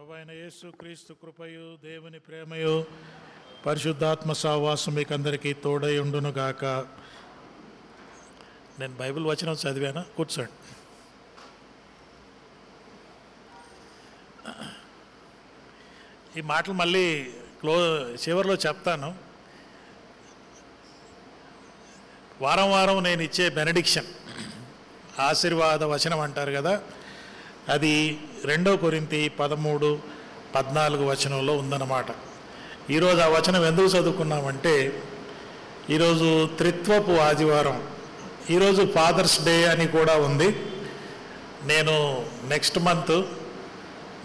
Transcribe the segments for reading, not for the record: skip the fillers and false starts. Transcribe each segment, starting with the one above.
ప్రభువైన యేసు క్రీస్తు కృపయు దేవుని ప్రేమయు పరిశుద్ధాత్మ సహవాసం మీకు అందరికీ తోడై ఉండును గాక. నేను బైబిల్ వచనం చదివాను, కూర్చోండి. ఈ మాటలు మళ్ళీ చివరిలో చెప్తాను. వారం వారం నేను ఇచ్చే బెనడిక్షన్, ఆశీర్వాద వచనం అంటారు కదా, అది 2 కొరింథీ 13-14 వచనంలో ఉందన్నమాట. ఈరోజు ఆ వచనం ఎందుకు చదువుకున్నామంటే, ఈరోజు త్రిత్వపు ఆదివారం, ఈరోజు ఫాదర్స్ డే అని కూడా ఉంది. నేను నెక్స్ట్ మంత్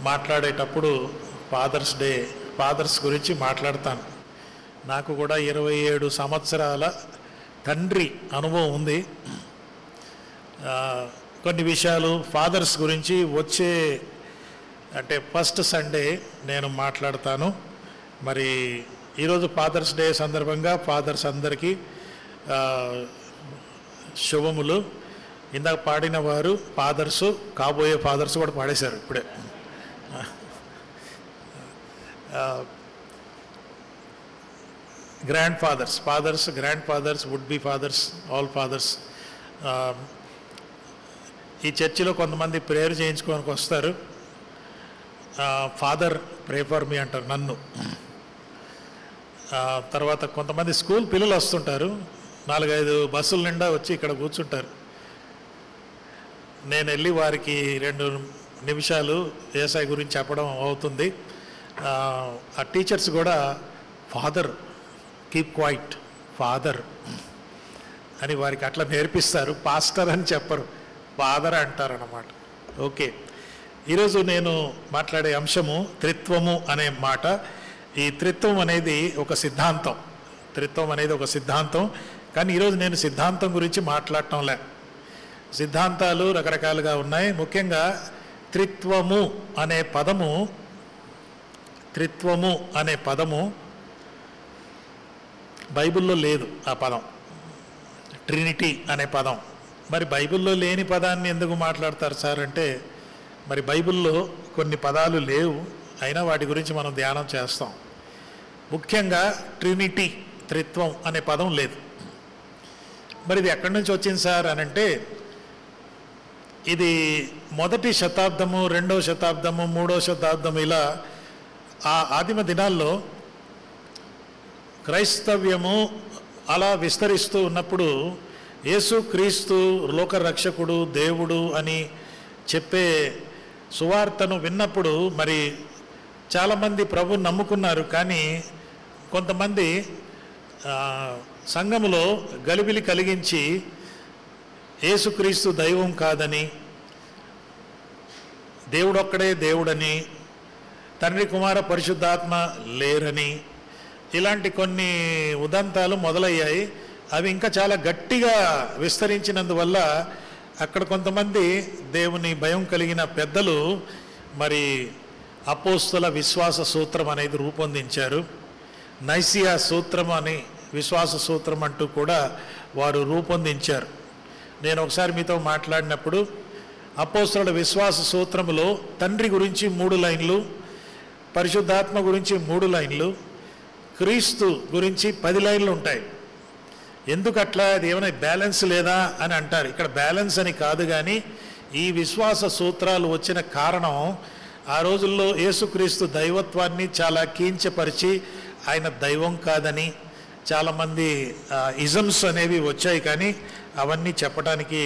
మాట్లాడేటప్పుడు ఫాదర్స్ గురించి మాట్లాడతాను. నాకు కూడా 27 సంవత్సరాల తండ్రి అనుభవం ఉంది. కొన్ని విషయాలు ఫాదర్స్ గురించి వచ్చే అంటే ఫస్ట్ సండే నేను మాట్లాడతాను. మరి ఈరోజు ఫాదర్స్ డే సందర్భంగా ఫాదర్స్ అందరికీ శుభములు. ఇందాక పాడిన వారు ఫాదర్సు, కాబోయే ఫాదర్స్ కూడా పాడేశారు ఇప్పుడే. Grandfathers, grandfathers, would be fathers, all fathers. ఈ చర్చిలో కొంతమంది ప్రేయర్ చేయించుకోనికి వస్తారు. ఫాదర్ ప్రే ఫర్ మీ అంటారు నన్ను. తర్వాత కొంతమంది స్కూల్ పిల్లలు వస్తుంటారు, 4-5 బస్సుల నిండా వచ్చి ఇక్కడ కూర్చుంటారు. నేను వెళ్ళి వారికి 2 నిమిషాలు యేసయ్య గురించి చెప్పడం అవుతుంది. ఆ టీచర్స్ కూడా ఫాదర్, కీప్ క్వైట్, ఫాదర్ అని వారికి అట్లా నేర్పిస్తారు. పాస్టర్ అని చెప్పరు, ఫాదర్ అంటారన్నమాట. ఓకే, ఈరోజు నేను మాట్లాడే అంశము త్రిత్వము అనే మాట. ఈ త్రిత్వం అనేది ఒక సిద్ధాంతం, కానీ ఈరోజు నేను సిద్ధాంతం గురించి మాట్లాడటంలే. సిద్ధాంతాలు రకరకాలుగా ఉన్నాయి. ముఖ్యంగా త్రిత్వము అనే పదము బైబిల్లో లేదు. ఆ పదం ట్రినిటీ అనే పదం. మరి బైబిల్లో లేని పదాన్ని ఎందుకు మాట్లాడతారు సార్ అంటే, మరి బైబిల్లో కొన్ని పదాలు లేవు, అయినా వాటి గురించి మనం ధ్యానం చేస్తాం. ముఖ్యంగా ట్రినిటీ, త్రిత్వం అనే పదం లేదు. మరి ఇది ఎక్కడి నుంచి వచ్చింది సార్ అని అంటే, ఇది 1వ శతాబ్దము, 2వ శతాబ్దము, 3వ శతాబ్దము, ఇలా ఆ ఆదిమ దినాల్లో క్రైస్తవ్యము అలా విస్తరిస్తూ ఉన్నప్పుడు యేసు క్రీస్తు లోకరక్షకుడు, దేవుడు అని చెప్పే సువార్తను విన్నప్పుడు మరి చాలామంది ప్రభుని నమ్ముకున్నారు. కానీ కొంతమంది సంఘములో గలిబిలి కలిగించి యేసుక్రీస్తు దైవం కాదని, దేవుడొక్కడే దేవుడని, తండ్రి కుమార పరిశుద్ధాత్మ లేరని, ఇలాంటి కొన్ని ఉదంతాలు మొదలయ్యాయి. అవి ఇంకా చాలా గట్టిగా విస్తరించినందువల్ల అక్కడ కొంతమంది దేవుని భయం కలిగిన పెద్దలు మరి అపోస్తల విశ్వాస సూత్రం అనేది రూపొందించారు. నైసియా సూత్రం అని విశ్వాస సూత్రం అంటూ కూడా వారు రూపొందించారు. నేను ఒకసారి మీతో మాట్లాడినప్పుడు అపోస్తలుల విశ్వాస సూత్రములో తండ్రి గురించి 3 లైన్లు, పరిశుద్ధాత్మ గురించి 3 లైన్లు, క్రీస్తు గురించి 10 లైన్లు ఉంటాయి. ఎందుకట్లా, అది ఏమైనా బ్యాలెన్స్ లేదా అని అంటారు. ఇక్కడ బ్యాలెన్స్ అని కాదు, కానీ ఈ విశ్వాస సూత్రాలు వచ్చిన కారణం ఆ రోజుల్లో యేసుక్రీస్తు దైవత్వాన్ని చాలా కించపరిచి ఆయన దైవం కాదని చాలామంది ఇజమ్స్ అనేవి వచ్చాయి. కానీ అవన్నీ చెప్పడానికి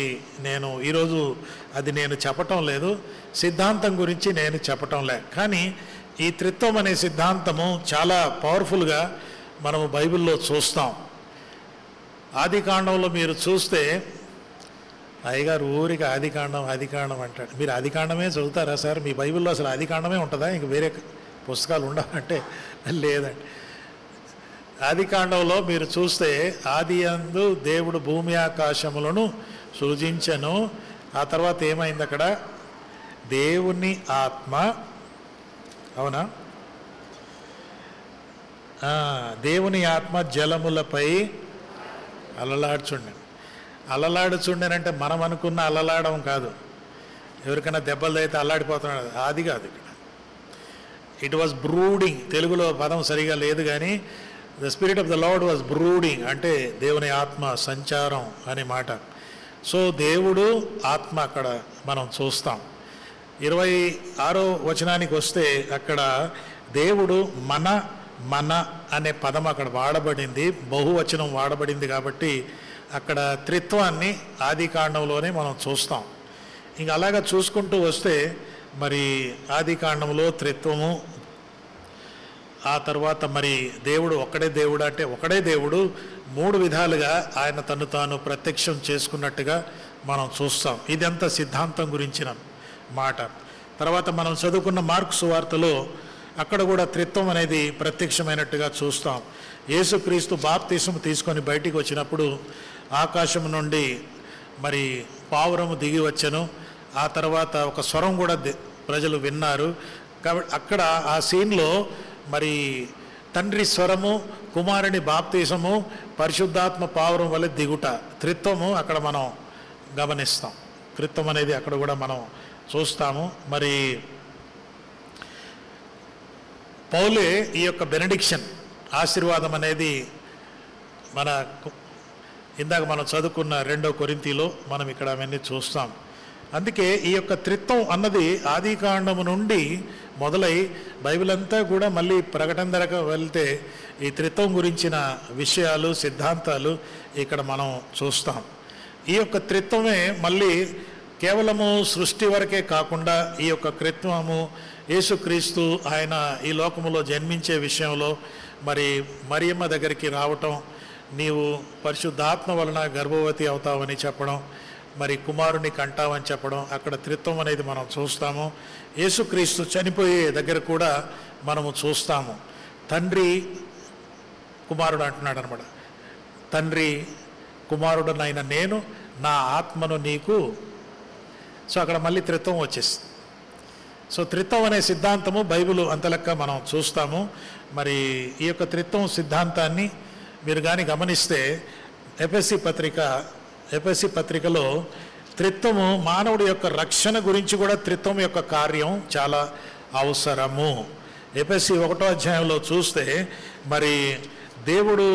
నేను చెప్పటం లేదు. సిద్ధాంతం గురించి నేను చెప్పటం లేదు. కానీ ఈ త్రిత్వం అనే సిద్ధాంతము చాలా పవర్ఫుల్గా మనము బైబిల్లో చూస్తాం. ఆదికాండంలో మీరు చూస్తే అయ్యగారు ఊరికి ఆదికాండం అంటాడు. మీరు ఆదికాండమే చదువుతారా సార్? మీ బైబిల్లో అసలు ఆదికాండమే ఉంటుందా? ఇంక వేరే పుస్తకాలు ఉండవంటే లేదండి. ఆదికాండంలో మీరు చూస్తే, ఆదియందు దేవుడు భూమి ఆకాశములను సృజించెను. ఆ తర్వాత ఏమైంది అక్కడ? దేవుని ఆత్మ, అవునా, దేవుని ఆత్మ జలములపై అలలాడుచుండెనంటే మనం అనుకున్న అలలాడడం కాదు. ఎవరికైనా దెబ్బలు అయితే అల్లాడిపోతున్నాడు, అది కాదు. ఇక్కడ ఇట్ వాజ్ బ్రూడింగ్. తెలుగులో పదం సరిగా లేదు కానీ the spirit of the lord was brooding అంటే దేవుని ఆత్మ సంచారం అనే మాట. సో దేవుడు ఆత్మ అక్కడ మనం చూస్తాం. 26వ వచనానికి వస్తే అక్కడ దేవుడు మన అనే పదం అక్కడ వాడబడింది, బహువచనం వాడబడింది. కాబట్టి అక్కడ త్రిత్వాన్ని ఆది కాండంలోనే మనం చూస్తాం. ఇంకా అలాగా చూసుకుంటూ వస్తే మరి ఆది కాండంలో త్రిత్వము, ఆ తర్వాత మరి దేవుడు ఒక్కడే దేవుడు అంటే ఒకడే దేవుడు 3 విధాలుగా ఆయన తను తాను ప్రత్యక్షం చేసుకున్నట్టుగా మనం చూస్తాం. ఇదంతా సిద్ధాంతం గురించిన మాట. తర్వాత మనం చదువుకున్న మార్కు సువార్తలో అక్కడ కూడా త్రిత్వం అనేది ప్రత్యక్షమైనట్టుగా చూస్తాం. యేసుక్రీస్తు బాప్తిసం తీసుకొని బయటికి వచ్చినప్పుడు ఆకాశం నుండి మరి పావురము దిగి వచ్చెను. ఆ తర్వాత ఒక స్వరం కూడా ప్రజలు విన్నారు. కాబట్టి అక్కడ ఆ సీన్లో మరి తండ్రి స్వరము, కుమారుని బాప్తిసము, పరిశుద్ధాత్మ పావురం వల్ల దిగుట, త్రిత్వము అక్కడ మనం గమనిస్తాం. త్రిత్వం అనేది అక్కడ కూడా మనం చూస్తాము. మరి పౌలే ఈ యొక్క బెనడిక్షన్ ఆశీర్వాదం అనేది మన ఇందాక మనం చదువుకున్న 2వ కొరింథీలో మనం ఇక్కడ అవన్నీ చూస్తాం. అందుకే ఈ యొక్క త్రిత్వం అన్నది ఆది కాండము నుండి మొదలై బైబిల్ అంతా కూడా మళ్ళీ ప్రకటన ధరకు వెళ్తే ఈ త్రిత్వం గురించిన విషయాలు, సిద్ధాంతాలు ఇక్కడ మనం చూస్తాం. ఈ యొక్క త్రిత్వమే మళ్ళీ కేవలము సృష్టి వరకే కాకుండా ఈ యొక్క త్రిత్వము యేసుక్రీస్తు ఆయన ఈ లోకములో జన్మించే విషయంలో మరి మరియమ్మ దగ్గరికి రావటం, నీవు పరిశుద్ధాత్మ వలన గర్భవతి అవుతావని చెప్పడం, మరి కుమారుని కంటావని చెప్పడం, అక్కడ త్రిత్వం అనేది మనం చూస్తాము. యేసుక్రీస్తు చనిపోయే దగ్గర కూడా మనము చూస్తాము. తండ్రి కుమారుడు అంటున్నాడు అనమాట. తండ్రి కుమారుడునైన నేను నా ఆత్మను నీకు. సో అక్కడ మళ్ళీ త్రిత్వం వచ్చేస్తుంది. సో త్రిత్వం అనే సిద్ధాంతము బైబిల్ అంతలెక్క మనం చూస్తాము. మరి ఈ యొక్క త్రిత్వం సిద్ధాంతాన్ని మీరు కానీ గమనిస్తే ఎఫెసీ పత్రికలో త్రిత్వము మానవుడి యొక్క రక్షణ గురించి కూడా త్రిత్వం యొక్క కార్యం చాలా అవసరము. ఎఫెసీ 1వ అధ్యాయంలో చూస్తే మరి దేవుడు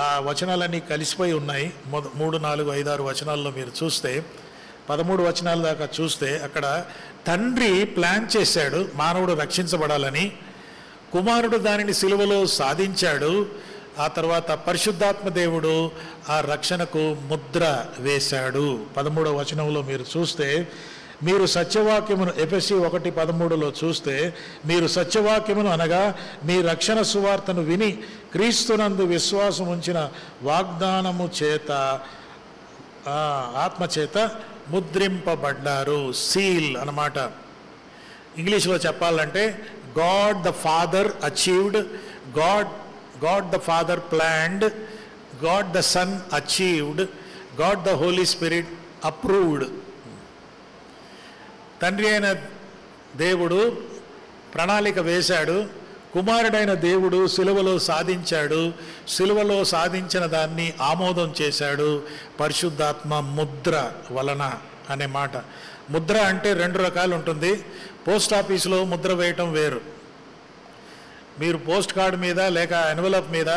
ఆ వచనాలన్నీ కలిసిపోయి ఉన్నాయి. 3, 4, 5, 6 వచనాల్లో మీరు చూస్తే 13 వచనాల దాకా చూస్తే అక్కడ తండ్రి ప్లాన్ చేశాడు మానవుడు రక్షించబడాలని, కుమారుడు దానిని సిలువలో సాధించాడు. ఆ తర్వాత పరిశుద్ధాత్మ దేవుడు ఆ రక్షణకు ముద్ర వేశాడు. 13వ వచనంలో మీరు చూస్తే మీరు సత్యవాక్యమును, ఎఫెసీ 1:13లో చూస్తే మీరు సత్యవాక్యమును అనగా మీ రక్షణ సువార్తను విని క్రీస్తునందు విశ్వాసం ఉంచిన వాగ్దానము చేత ఆత్మ చేత ముద్రింపబడ్డారు. సీల్ అన్నమాట. ఇంగ్లీష్లో చెప్పాలంటే God the father achieved, God the Father planned, God the Son achieved, God the Holy Spirit approved. తండ్రి అయిన దేవుడు ప్రణాళిక వేశాడు, కుమారుడైన దేవుడు సిలువలో సాధించాడు, సిలువలో సాధించిన దాన్ని ఆమోదం చేశాడు పరిశుద్ధాత్మ ముద్ర వలన అనే మాట. ముద్ర అంటే 2 రకాలు ఉంటుంది. పోస్ట్ ఆఫీసులో ముద్ర వేయటం వేరు. మీరు పోస్ట్ కార్డు మీద లేక ఎన్వలప్ మీద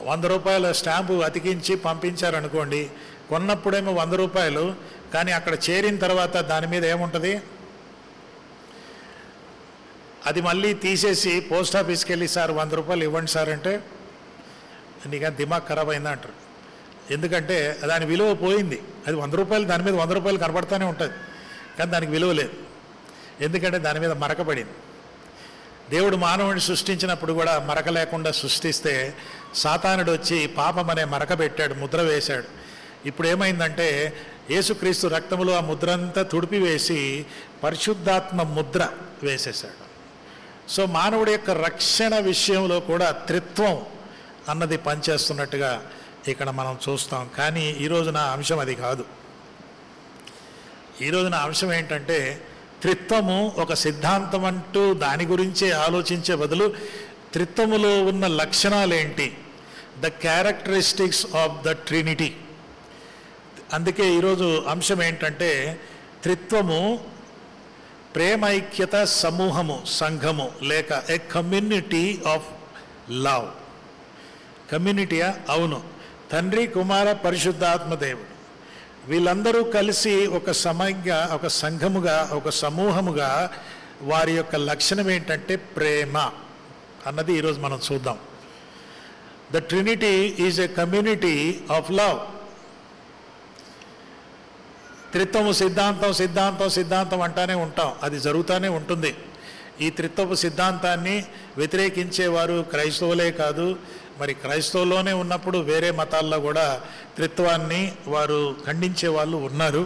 100 రూపాయల స్టాంపు అతికించి పంపించారనుకోండి, కొన్నప్పుడేమో 100 రూపాయలు, కానీ అక్కడ చేరిన తర్వాత దాని మీద ఏముంటుంది, అది మళ్ళీ తీసేసి పోస్ట్ ఆఫీస్కి వెళ్ళి సార్ 100 రూపాయలు ఇవ్వండి సార్ అంటే నీకు దిమాగ్ ఖరాబ్ అయిందా అంటారు. ఎందుకంటే దాని విలువ పోయింది. అది 100 రూపాయలు, దాని మీద 100 రూపాయలు కనబడుతూనే ఉంటుంది, కానీ దానికి విలువ లేదు. ఎందుకంటే దాని మీద మరకబడింది. దేవుడు మానవుడిని సృష్టించినప్పుడు కూడా మరక లేకుండా సృష్టిస్తే సాతానుడు వచ్చి పాపం అనే మరక పెట్టాడు, ముద్ర వేశాడు. ఇప్పుడు ఏమైందంటే యేసుక్రీస్తు రక్తములో ఆ ముద్ర అంతా తుడిపివేసి పరిశుద్ధాత్మ ముద్ర వేసేశాడు. సో మానవుడి యొక్క రక్షణ విషయంలో కూడా త్రిత్వం అన్నది పనిచేస్తున్నట్టుగా ఇక్కడ మనం చూస్తాం. కానీ ఈరోజు నా అంశం అది కాదు. ఈరోజు నా అంశం ఏంటంటే త్రిత్వము ఒక సిద్ధాంతం అంటూ దాని గురించే ఆలోచించే బదులు త్రిత్వములో ఉన్న లక్షణాలేంటి, the characteristics of the trinity. అందుకే ఈరోజు అంశం ఏంటంటే త్రిత్వము ప్రేమైక్యత సమూహము, సంఘము, లేక ఏ కమ్యూనిటీ ఆఫ్ లవ్. కమ్యూనిటీయా? అవును. తండ్రి, కుమార, పరిశుద్ధాత్మ దేవుడు వీళ్ళందరూ కలిసి ఒక సంఘముగా, ఒక సమూహముగా వారి యొక్క లక్షణం ఏంటంటే ప్రేమ అన్నది ఈరోజు మనం చూద్దాం. The trinity is a community of love. త్రిత్వము సిద్ధాంతం సిద్ధాంతం సిద్ధాంతం అంటానే ఉంటాం, అది జరుగుతూనే ఉంటుంది. ఈ త్రిత్వపు సిద్ధాంతాన్ని వ్యతిరేకించేవారు క్రైస్తవులే కాదు, మరి క్రైస్తవులోనే ఉన్నప్పుడు వేరే మతాల్లో కూడా త్రిత్వాన్ని వారు ఖండించే వాళ్ళు ఉన్నారు.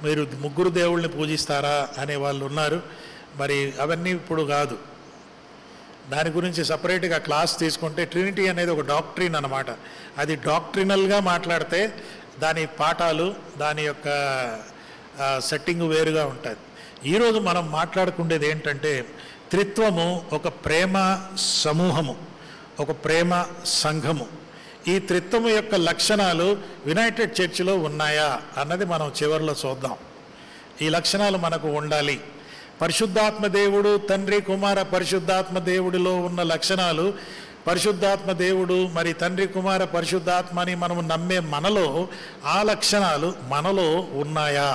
మీరు ముగ్గురు దేవుళ్ళని పూజిస్తారా అనే వాళ్ళు ఉన్నారు. మరి అవన్నీ ఇప్పుడు కాదు, దాని గురించి సపరేట్గా క్లాస్ తీసుకుంటే ట్రినిటీ అనేది ఒక డాక్ట్రిన్ అన్నమాట. అది డాక్ట్రినల్గా మాట్లాడితే దాని పాఠాలు, దాని యొక్క సెట్టింగ్ వేరుగా ఉంటుంది. ఈరోజు మనం మాట్లాడుకునేది ఏంటంటే త్రిత్వము ఒక ప్రేమ సమూహము, ఒక ప్రేమ సంఘము. ఈ త్రిత్వము యొక్క లక్షణాలు యునైటెడ్ చర్చిలో ఉన్నాయా అన్నది మనం చివరిలో చూద్దాం. ఈ లక్షణాలు మనకు ఉండాలి. పరిశుద్ధాత్మ దేవుడు, తండ్రి, కుమార, పరిశుద్ధాత్మ దేవుడిలో ఉన్న లక్షణాలు, పరిశుద్ధాత్మ దేవుడు మరి తండ్రి, కుమార, పరిశుద్ధాత్మ అని మనము నమ్మే మనలో ఆ లక్షణాలు మనలో ఉన్నాయా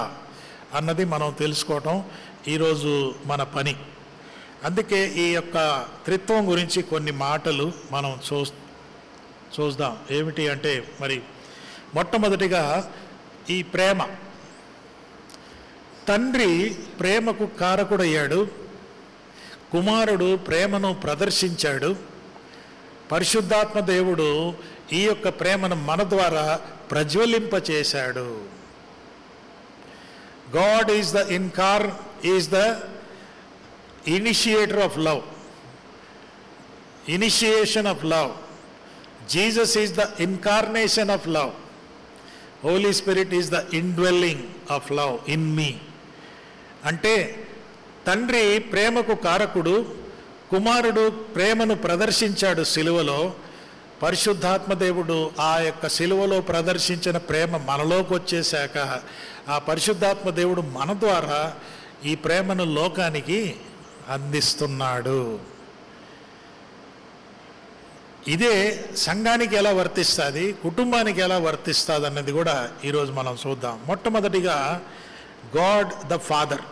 అన్నది మనం తెలుసుకోవటం ఈరోజు మన పని. అందుకే ఈ యొక్క త్రిత్వం గురించి కొన్ని మాటలు మనం చూద్దాం. ఏమిటి అంటే, మరి మొట్టమొదటిగా ఈ ప్రేమ. తండ్రి ప్రేమకు కారకుడయ్యాడు, కుమారుడు ప్రేమను ప్రదర్శించాడు, పరిశుద్ధాత్మ దేవుడు ఈ యొక్క ప్రేమను మన ద్వారా ప్రజ్వలింపచేశాడు. God is the initiator of love, initiation of love. Jesus is the incarnation of love. Holy Spirit is the indwelling of love in me. అంటే తండ్రి ప్రేమకు కారకుడు, కుమారుడు ప్రేమను ప్రదర్శించాడు సిలువలో, పరిశుద్ధాత్మ దేవుడు ఆ యొక్క సిలువలో ప్రదర్శించిన ప్రేమ మనలోకి వచ్చేశాక ఆ పరిశుద్ధాత్మ దేవుడు మన ద్వారా ఈ ప్రేమను లోకానికి అందిస్తున్నాడు. ఇదే సంఘానికి ఎలా వర్తిస్తుంది, కుటుంబానికి ఎలా వర్తిస్తుంది అన్నది కూడా ఈరోజు మనం చూద్దాం. మొట్టమొదటిగా గాడ్ ద ఫాదర్,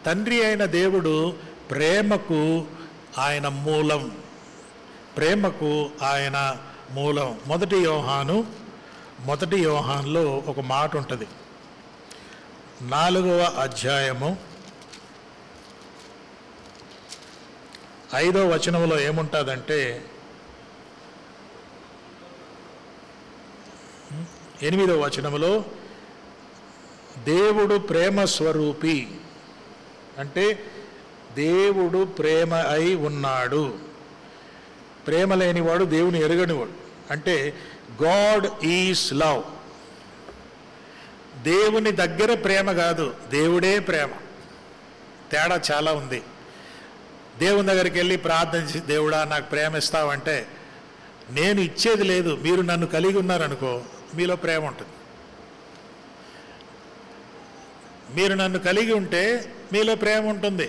తండ్రి అయిన దేవుడు ప్రేమకు ఆయన మూలం, ప్రేమకు ఆయన మూలం. మొదటి యోహానులో ఒక మాట ఉంటుంది. 4వ అధ్యాయము 5వ వచనంలో ఏముంటుందంటే, 8వ వచనంలో దేవుడు ప్రేమ స్వరూపి అంటే దేవుడు ప్రేమ అయి ఉన్నాడు. ప్రేమ లేనివాడు దేవుని ఎరుగనివాడు. అంటే గాడ్ ఈజ్ లవ్. దేవుని దగ్గర ప్రేమ కాదు, దేవుడే ప్రేమ. తేడా చాలా ఉంది. దేవుని దగ్గరికి వెళ్ళి ప్రార్థించి, దేవుడా నాకు ప్రేమ ఇస్తావంటే, నేను ఇచ్చేది లేదు, మీరు నన్ను కలిగి ఉన్నారనుకో, మీలో ప్రేమ ఉంటుంది. మీరు నన్ను కలిగి ఉంటే మీలో ప్రేమ ఉంటుంది.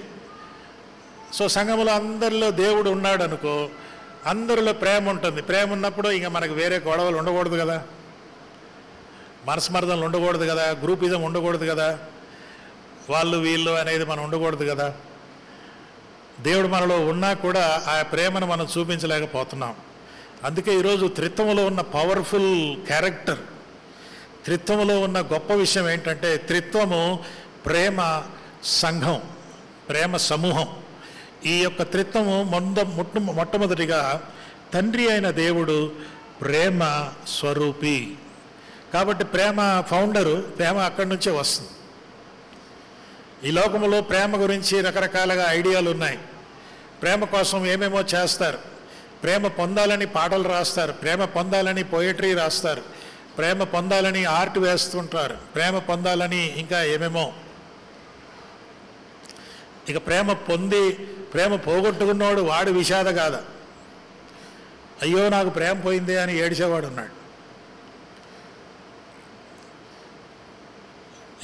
సో సంఘములో అందరిలో దేవుడు ఉన్నాడు అనుకో, అందరిలో ప్రేమ ఉంటుంది. ప్రేమ ఉన్నప్పుడు ఇంకా మనకు వేరే గొడవలు ఉండకూడదు కదా, మనస్మర్థనలు ఉండకూడదు కదా, గ్రూపిజం ఉండకూడదు కదా, వాళ్ళు వీళ్ళు అనేది మనం ఉండకూడదు కదా. దేవుడు మనలో ఉన్నా కూడా ఆ ప్రేమను మనం చూపించలేకపోతున్నాం. అందుకే ఈరోజు త్రిత్వములో ఉన్న పవర్ఫుల్ క్యారెక్టర్, త్రిత్వములో ఉన్న గొప్ప విషయం ఏంటంటే త్రిత్వము ప్రేమ సంఘం, ప్రేమ సమూహం. ఈ యొక్క త్రిత్వము మొట్టమొదటిగా తండ్రి అయిన దేవుడు ప్రేమ స్వరూపి. కాబట్టి ప్రేమ ఫౌండరు, ప్రేమ అక్కడి నుంచే వస్తుంది. ఈ లోకంలో ప్రేమ గురించి రకరకాలుగా ఐడియాలు ఉన్నాయి. ప్రేమ కోసం ఏమేమో చేస్తారు. ప్రేమ పొందాలని పాటలు రాస్తారు, ప్రేమ పొందాలని పోయట్రీ రాస్తారు, ప్రేమ పొందాలని ఆర్ట్ వేస్తుంటారు, ప్రేమ పొందాలని ఇంకా ఏమేమో. ఇక ప్రేమ పోగొట్టుకున్నవాడు వాడు విషాదగాథ, అయ్యో నాకు ప్రేమ పోయిందే అని ఏడిచేవాడు ఉన్నాడు.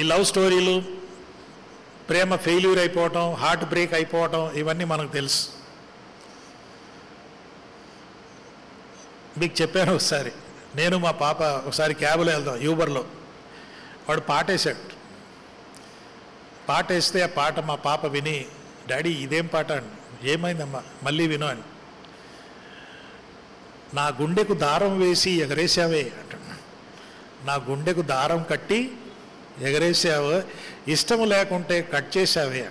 ఈ లవ్ స్టోరీలు, ప్రేమ ఫెయిల్యూర్ అయిపోవటం, హార్ట్ బ్రేక్ అయిపోవటం, ఇవన్నీ మనకు తెలుసు. మీకు చెప్పాను ఒకసారి, నేను మా పాప ఒకసారి క్యాబ్లో వెళ్దాం, యూబర్లో. వాడు పాటేశాడు. పాటేస్తే ఆ పాట మా పాప విని, డాడీ ఇదేం పాట అని. ఏమైందమ్మా, మళ్ళీ విను అని. నా గుండెకు దారం వేసి ఎగరేసావే అంటాడు. నా గుండెకు దారం కట్టి ఎగరేసావు, ఇష్టం లేకుంటే కట్ చేసావే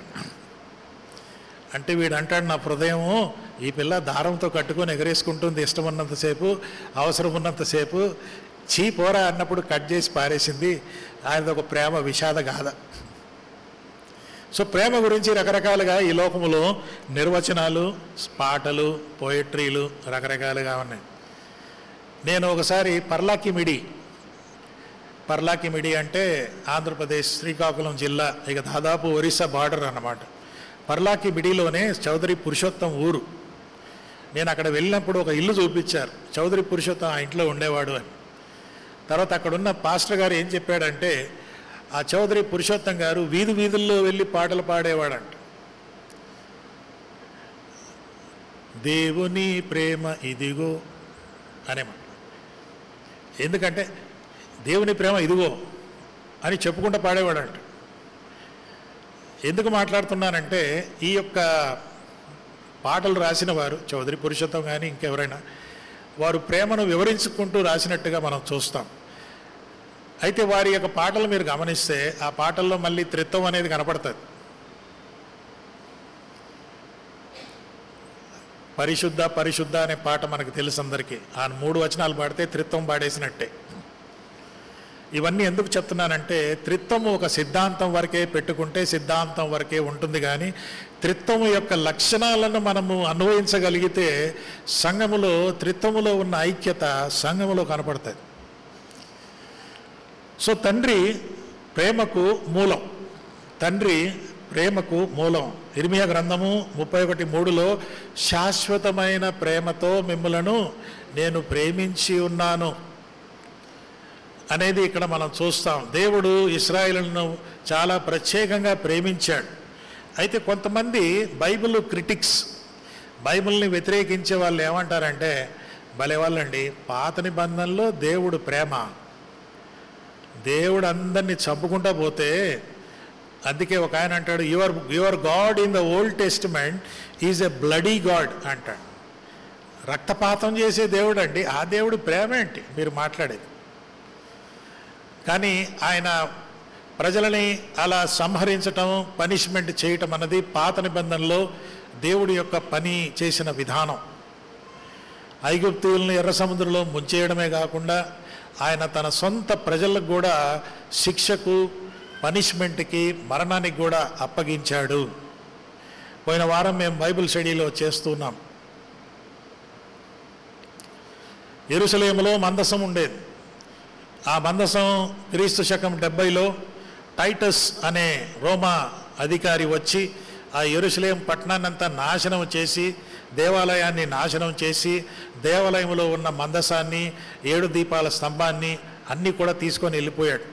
అంటే వీడు అంటాడు, నా హృదయము ఈ పిల్ల దారంతో కట్టుకొని ఎగరేసుకుంటుంది ఇష్టం ఉన్నంతసేపు, అవసరం ఉన్నంతసేపు, చీ పోరా అన్నప్పుడు కట్ చేసి పారేసింది. ఆయనది ఒక ప్రేమ విషాద గాథ. సో ప్రేమ గురించి రకరకాలుగా ఈ లోకములో నిర్వచనాలు, పాటలు, పోయట్రీలు రకరకాలుగా ఉన్నాయి. నేను ఒకసారి పర్లాకి మిడి అంటే ఆంధ్రప్రదేశ్ శ్రీకాకుళం జిల్లా, ఇక దాదాపు ఒరిస్సా బార్డర్ అన్నమాట. పర్లాకి మిడిలోనే చౌదరి పురుషోత్తం ఊరు. నేను అక్కడ వెళ్ళినప్పుడు ఒక ఇల్లు చూపించారు, చౌదరి పురుషోత్తం ఆ ఇంట్లో ఉండేవాడు అని. తర్వాత అక్కడున్న పాస్టర్ గారు ఏం చెప్పాడంటే, ఆ చౌదరి పురుషోత్తం గారు వీధుల్లో వెళ్ళి పాటలు పాడేవాడంట. దేవుని ప్రేమ ఇదిగో అనేమాట. ఎందుకంటే దేవుని ప్రేమ ఇదిగో అని చెప్పుకుంటూ పాడేవాడంట. ఎందుకు మాట్లాడుతున్నానంటే, ఈ యొక్క పాటలు రాసిన వారు చౌదరి పురుషోత్తం కానీ ఇంకెవరైనా, వారు ప్రేమను వివరించుకుంటూ రాసినట్టుగా మనం చూస్తాం. అయితే వారి యొక్క పాటలు మీరు గమనిస్తే ఆ పాటల్లో మళ్ళీ త్రిత్వం అనేది కనపడుతుంది. పరిశుద్ధ పరిశుద్ధ అనే పాట మనకు తెలుసు అందరికీ. ఆ 3 వచనాలు పాడితే త్రిత్వం పాడేసినట్టే. ఇవన్నీ ఎందుకు చెప్తున్నానంటే, త్రిత్వము ఒక సిద్ధాంతం వరకే పెట్టుకుంటే సిద్ధాంతం వరకే ఉంటుంది, కానీ త్రిత్వము యొక్క లక్షణాలను మనము అన్వయించగలిగితే సంఘములో త్రిత్వములో ఉన్న ఐక్యత సంఘములో కనపడుతుంది. సో తండ్రి ప్రేమకు మూలం, తండ్రి ప్రేమకు మూలం. ఇర్మియా గ్రంథము 31:3లో శాశ్వతమైన ప్రేమతో మిమ్ములను నేను ప్రేమించి ఉన్నాను అనేది ఇక్కడ మనం చూస్తాం. దేవుడు ఇశ్రాయేలును చాలా ప్రత్యేకంగా ప్రేమించాడు. అయితే కొంతమంది బైబిల్ క్రిటిక్స్, బైబిల్ని వ్యతిరేకించే వాళ్ళు ఏమంటారంటే, భలే వాళ్ళండి, పాత నిబంధనలో దేవుడు ప్రేమ, దేవుడు అందరినీ చంపుకుంటా పోతే, అందుకే ఒక ఆయన అంటాడు, your God in the old testament is a bloody God అంటాడు. రక్తపాతం చేసే దేవుడు అండి, ఆ దేవుడు ప్రేమ ఏంటి మీరు మాట్లాడేది? కానీ ఆయన ప్రజలని అలా సంహరించటం, పనిష్మెంట్ చేయటం అన్నది పాత నిబంధనలో దేవుడి యొక్క పని చేసిన విధానం. ఐగుప్తీయులను ఎర్ర సముద్రంలో ముంచేయడమే కాకుండా ఆయన తన సొంత ప్రజలకు కూడా శిక్షకు, పనిష్మెంట్కి, మరణానికి కూడా అప్పగించాడు. పోయిన వారం మేము బైబిల్ స్టడీలో చేస్తున్నాం. యెరూషలేములో మందసం ఉండేది. ఆ మందసం క్రీస్తు శకం 70లో టైటస్ అనే రోమా అధికారి వచ్చి ఆ యెరూషలేం పట్టణాన్నంతా నాశనం చేసి, దేవాలయాన్ని నాశనం చేసి, దేవాలయంలో ఉన్న మందసాన్ని, 7 దీపాల స్తంభాన్ని అన్నీ కూడా తీసుకొని వెళ్ళిపోయాడు.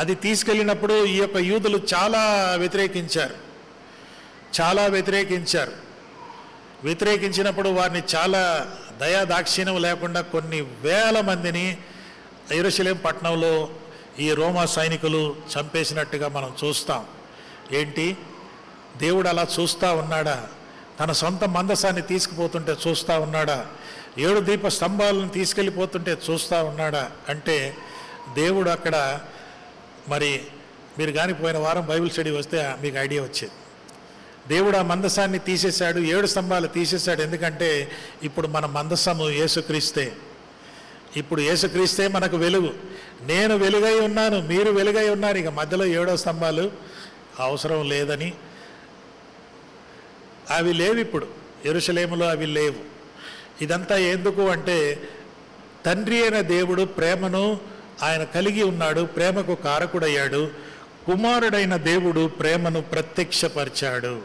అది తీసుకెళ్ళినప్పుడు ఈ యొక్క యూదులు చాలా వ్యతిరేకించినప్పుడు వారిని చాలా దయాదాక్షిణ్యం లేకుండా కొన్ని వేల మందిని యెరూషలేం పట్టణంలో ఈ రోమా సైనికులు చంపేసినట్టుగా మనం చూస్తాం. ఏంటి, దేవుడు అలా చూస్తూ ఉన్నాడా? తన సొంత మందసాన్ని తీసుకుపోతుంటే చూస్తూ ఉన్నాడా? 7 దీప స్తంభాలను తీసుకెళ్ళిపోతుంటే చూస్తూ ఉన్నాడా? అంటే దేవుడు అక్కడ, మరి మీరు కానీ పోయిన వారం బైబిల్ స్టడీ వస్తే మీకు ఐడియా వచ్చేది. దేవుడు ఆ మందసాన్ని తీసేశాడు, 7 స్తంభాలు తీసేశాడు. ఎందుకంటే ఇప్పుడు మన మందసము యేసుక్రీస్తే. ఇప్పుడు యేసుక్రీస్తే మనకు వెలుగు. నేను వెలుగై ఉన్నాను, మీరు వెలుగై ఉన్నారు, ఇక మధ్యలో 7 స్తంభాలు అవసరం లేదని. అవి లేవు, ఇప్పుడు యెరూషలేములో అవి లేవు. ఇదంతా ఎందుకు అంటే, తండ్రి అయిన దేవుడు ప్రేమను ఆయన కలిగి ఉన్నాడు, ప్రేమకు కారకుడయ్యాడు. కుమారుడైన దేవుడు ప్రేమను ప్రత్యక్షపరిచాడు.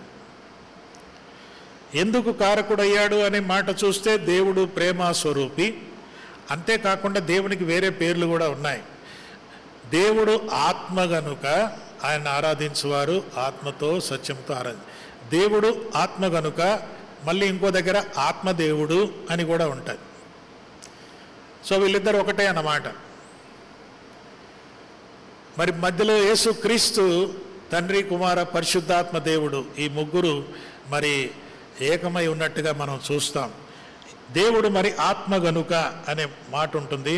ఎందుకు కారకుడయ్యాడు అనే మాట చూస్తే, దేవుడు ప్రేమ స్వరూపి. అంతేకాకుండా దేవునికి వేరే పేర్లు కూడా ఉన్నాయి. దేవుడు ఆత్మ గనుక ఆయన ఆరాధించువారు ఆత్మతో సత్యంతో దేవుడు ఆత్మ గనుక మళ్ళీ ఇంకో దగ్గర ఆత్మదేవుడు అని కూడా ఉంటుంది. సో వీళ్ళిద్దరు ఒకటే అన్నమాట. మరి మధ్యలో యేసు క్రీస్తు, తండ్రి, కుమార, పరిశుద్ధాత్మ దేవుడు, ఈ ముగ్గురు మరి ఏకమై ఉన్నట్టుగా మనం చూస్తాం. దేవుడు మరి ఆత్మ గనుక అనే మాట ఉంటుంది.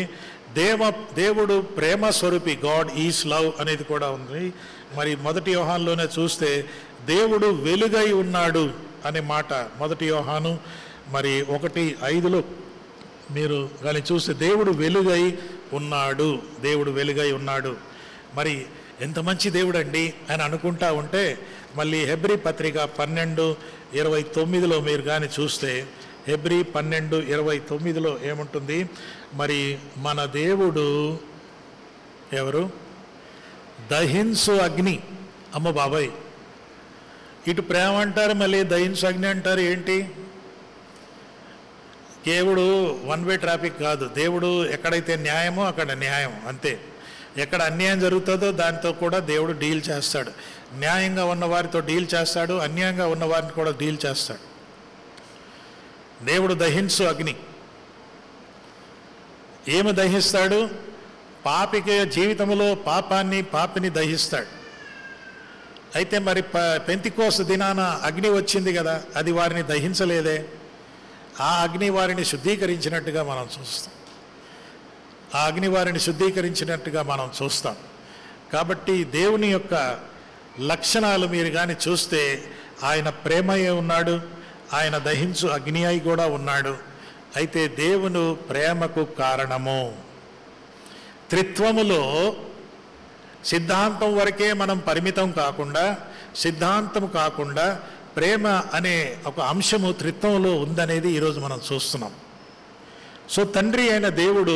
దేవుడు ప్రేమ స్వరూపి, గాడ్ ఈజ్ లవ్ అనేది కూడా ఉంది. మరి 1 యోహానులోనే చూస్తే దేవుడు వెలుగై ఉన్నాడు అనే మాట 1 యోహాను మరి 1:5లో మీరు కానీ చూస్తే దేవుడు వెలుగై ఉన్నాడు, దేవుడు వెలుగై ఉన్నాడు. మరి ఎంత మంచి దేవుడు అండి అని అనుకుంటా ఉంటే మళ్ళీ హెబ్రీ పత్రిక 12:29లో మీరు కానీ చూస్తే హెబ్రీ 12:29లో ఏముంటుంది? మరి మన దేవుడు ఎవరు? దహింసు అగ్ని. అమ్మ బాబాయ్, ఇటు ప్రేమ అంటారు, మళ్ళీ దహింసు అగ్ని అంటారు. ఏంటి? దేవుడు వన్ వే ట్రాఫిక్ కాదు. దేవుడు ఎక్కడైతే న్యాయమో అక్కడ న్యాయం, అంతే. ఎక్కడ అన్యాయం జరుగుతుందో దాంతో కూడా దేవుడు డీల్ చేస్తాడు. న్యాయంగా ఉన్న వారితో డీల్ చేస్తాడు, అన్యాయంగా ఉన్న వారిని కూడా డీల్ చేస్తాడు. దేవుడు దహింసు అగ్ని. ఏమి దహిస్తాడు? పాపికి జీవితంలో పాపిని దహిస్తాడు. అయితే మరి పెంతెకోస్తు దినాన అగ్ని వచ్చింది కదా, అది వారిని దహించలేదే. ఆ అగ్ని వారిని శుద్ధీకరించినట్టుగా మనం చూస్తాం. ఆ అగ్ని వారిని శుద్ధీకరించినట్టుగా మనం చూస్తాం. కాబట్టి దేవుని యొక్క లక్షణాలు మీరు కానీ చూస్తే ఆయన ప్రేమయే ఉన్నాడు, ఆయన దహించు అగ్ని అయి కూడా ఉన్నాడు. అయితే దేవుని ప్రేమకు కారణము త్రిత్వములో సిద్ధాంతం వరకే మనం పరిమితం కాకుండా, సిద్ధాంతం కాకుండా ప్రేమ అనే ఒక అంశము త్రిత్వంలో ఉందనేది ఈరోజు మనం చూస్తున్నాం. సో తండ్రి అయిన దేవుడు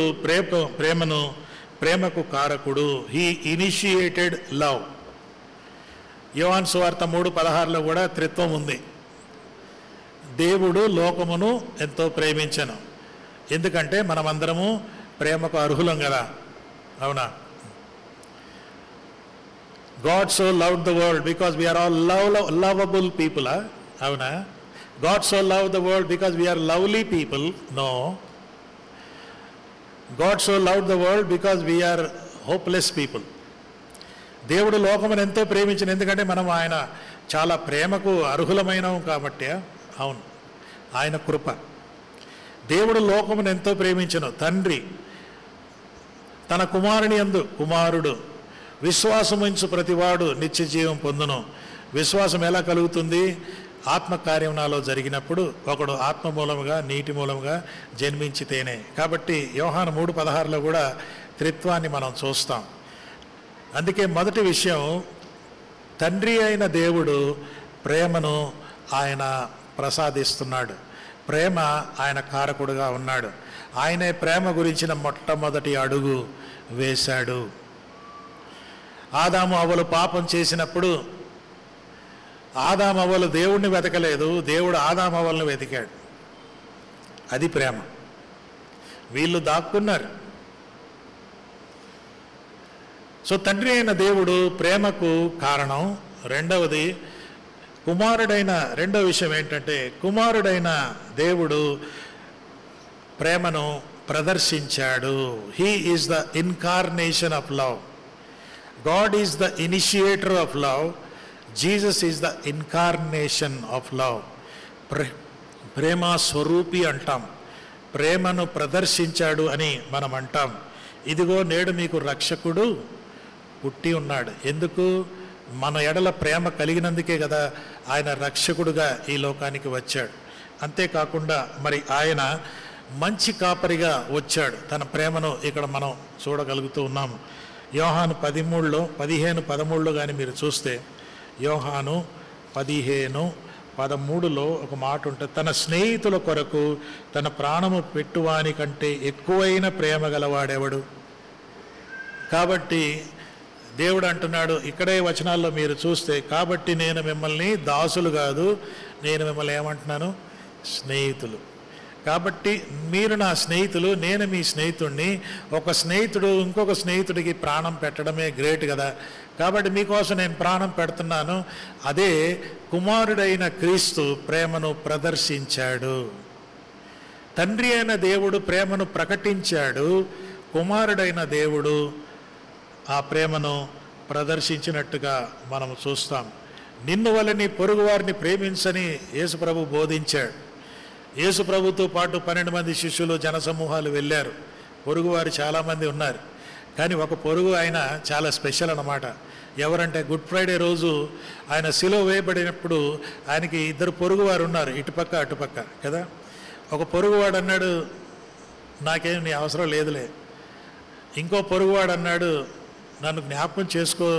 ప్రేమకు కారకుడు. He initiated love. యోహాను సువార్త 3:16లో కూడా త్రిత్వం ఉంది. దేవుడు లోకమును ఎంతో ప్రేమించెను. ఎందుకంటే మనమందరము ప్రేమకు అర్హులం కదా, అవునా? God so loved the world because we are all lovable people, avuna? God so loved the world because we are lovely people? No. God so loved the world because we are hopeless people. దేవుడు లోకమును ఎంతో ప్రేమించిన, ఎందుకంటే మనం ఆయన చాలా ప్రేమకు అర్హులమైనము కాబట్టి. అవును, ఆయన కృప. దేవుడు లోకమును ఎంతో ప్రేమించను. తండ్రి తన కుమారుని యందు, కుమారుడు విశ్వాసముంచు ప్రతివాడు నిత్య జీవం పొందును. విశ్వాసం ఎలా కలుగుతుంది? ఆత్మకార్యం నాలో జరిగినప్పుడు. ఒకడు ఆత్మ మూలముగా, నీటి మూలముగా జన్మించితేనే. కాబట్టి యోహాను 3:16లో కూడా త్రిత్వాన్ని మనం చూస్తాం. అందుకే మొదటి విషయం, తండ్రి అయిన దేవుడు ప్రేమను ఆయన ప్రసాదిస్తున్నాడు. ప్రేమ ఆయన కారకుడుగా ఉన్నాడు. ఆయనే ప్రేమ గురించిన మొట్టమొదటి అడుగు వేశాడు. ఆదాము అవ్వలు పాపం చేసినప్పుడు ఆదాము అవ్వలు దేవుడిని వెతకలేదు, దేవుడు ఆదాము అవ్వలను వెతికాడు. అది ప్రేమ. వీళ్ళు దాక్కున్నారు. సో తండ్రి అయిన దేవుడు ప్రేమకు కారణం. రెండవది రెండవ విషయం ఏంటంటే, కుమారుడైన దేవుడు ప్రేమను ప్రదర్శించాడు. He is the incarnation of love. God is the initiator of love. Jesus is the incarnation of love. ప్రేమ స్వరూపి అంటాం. ప్రేమను ప్రదర్శించాడు అని మనం అంటాం. ఇదిగో నేడు మీకు రక్షకుడు పుట్టి ఉన్నాడు. ఎందుకు? మన ఎడల ప్రేమ కలిగినందుకే కదా ఆయన రక్షకుడుగా ఈ లోకానికి వచ్చాడు. అంతేకాకుండా మరి ఆయన మంచి కాపరిగా వచ్చాడు. తన ప్రేమను ఇక్కడ మనం చూడగలుగుతూ ఉన్నాము. యోహాను 15:13 కానీ మీరు చూస్తే, యోహాను 15:13లో ఒక మాట ఉంటుంది, తన స్నేహితుల కొరకు తన ప్రాణము పెట్టువాని కంటే ఎక్కువైన ప్రేమ గలవాడెవడు. కాబట్టి దేవుడు అంటున్నాడు ఇక్కడే వచనాల్లో మీరు చూస్తే, కాబట్టి నేను మిమ్మల్ని దాసులు కాదు, నేను మిమ్మల్ని ఏమంటున్నాను? స్నేహితులు. కాబట్టి మీరు నా స్నేహితులు, నేను మీ స్నేహితుడిని. ఒక స్నేహితుడు ఇంకొక స్నేహితుడికి ప్రాణం పెట్టడమే గ్రేట్ కదా. కాబట్టి మీకోసం నేను ప్రాణం పెడుతున్నాను. అదే కుమారుడైన క్రీస్తు ప్రేమను ప్రదర్శించాడు. తండ్రి అయిన దేవుడు ప్రేమను ప్రకటించాడు, కుమారుడైన దేవుడు ఆ ప్రేమను ప్రదర్శించినట్టుగా మనం చూస్తాం. నిన్ను వలని పొరుగు వారిని ప్రేమించని యేసుప్రభు బోధించాడు. యేసుప్రభుతో పాటు 12 మంది శిష్యులు జనసమూహాలు వెళ్ళారు. పొరుగువారు చాలామంది ఉన్నారు, కానీ ఒక పొరుగు ఆయన చాలా స్పెషల్ అన్నమాట. ఎవరంటే గుడ్ ఫ్రైడే రోజు ఆయన సిలువ వేయబడినప్పుడు ఆయనకి 2 పొరుగువారు ఉన్నారు, ఇటుపక్క అటుపక్క కదా. ఒక పొరుగువాడు అన్నాడు, నాకేం నీ అవసరం లేదులే. ఇంకో పొరుగువాడు అన్నాడు, నన్ను జ్ఞాపకం చేసుకో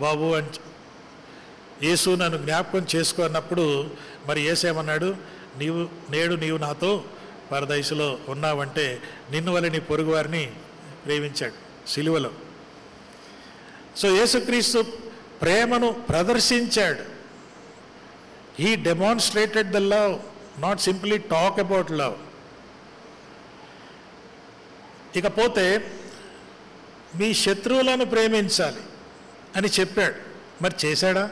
బాబు అని. యేసు నన్ను జ్ఞాపకం చేసుకో అన్నప్పుడు మరి యేసేమన్నాడు, నేడు నీవు నాతో పరదైసులో ఉన్నావంటే నిన్ను వల్ల నీ పొరుగు వారిని ప్రేమించాడు సిలువలో. సో యేసుక్రీస్తు ప్రేమను ప్రదర్శించాడు. He demonstrated the love, not simply talk about love. ఇకపోతే మీ శత్రువులను ప్రేమించాలి అని చెప్పాడు. మరి చేశాడా?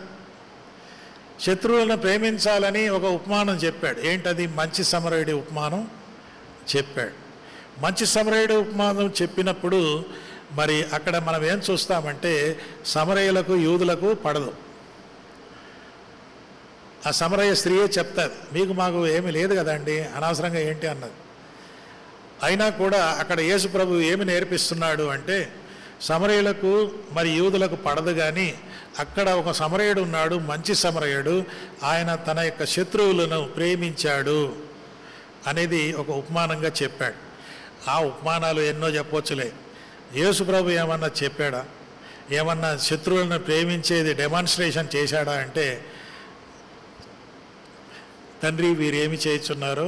శత్రువులను ప్రేమించాలని ఒక ఉపమానం చెప్పాడు. ఏంటది? మంచి సమరయుడి ఉపమానం చెప్పాడు. మంచి సమరయుడి ఉపమానం చెప్పినప్పుడు మరి అక్కడ మనం ఏం చూస్తామంటే సమరయులకు యూదులకు పడదు. ఆ సమరయ స్త్రీయే చెప్తాది, మీకు మాకు ఏమీ లేదు కదండి, అనవసరంగా ఏంటి అన్నది. అయినా కూడా అక్కడ యేసు ప్రభు ఏమి నేర్పిస్తున్నాడు అంటే సమరయులకు మరి యూదులకు పడదు, కానీ అక్కడ ఒక సమరయుడు ఉన్నాడు, మంచి సమరయుడు. ఆయన తన యొక్క శత్రువులను ప్రేమించాడు అనేది ఒక ఉపమానంగా చెప్పాడు. ఆ ఉపమానాలు ఎన్నో చెప్పవచ్చులే. యేసు ప్రభు ఏమన్నా చెప్పాడా? ఏమన్నా శత్రువులను ప్రేమించేది డెమాన్స్ట్రేషన్ చేశాడా అంటే, తండ్రి వీరేమి చేయుచున్నారో,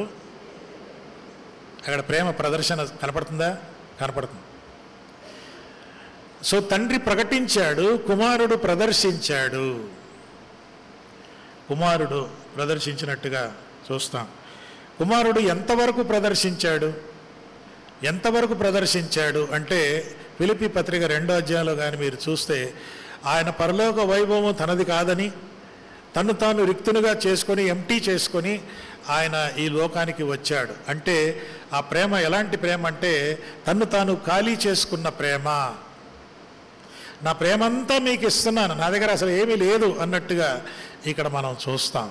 అక్కడ ప్రేమ ప్రదర్శన కనపడుతుందా? కనపడుతుంది. సో తండ్రి ప్రకటించాడు, కుమారుడు ప్రదర్శించాడు. కుమారుడు ప్రదర్శించినట్టుగా చూస్తాం. కుమారుడు ఎంతవరకు ప్రదర్శించాడు? ఎంతవరకు ప్రదర్శించాడు అంటే ఫిలిప్పీ పత్రిక 2వ అధ్యాయంలో కానీ మీరు చూస్తే, ఆయన పరలోక వైభవము తనది కాదని తను తాను రిక్తునిగా చేసుకొని ఎంటీ చేసుకొని ఆయన ఈ లోకానికి వచ్చాడు. అంటే ఆ ప్రేమ ఎలాంటి ప్రేమ అంటే తను తాను ఖాళీ చేసుకున్న ప్రేమ. నా ప్రేమంతా మీకు ఇస్తున్నాను, నా దగ్గర అసలు ఏమీ లేదు అన్నట్టుగా ఇక్కడ మనం చూస్తాం.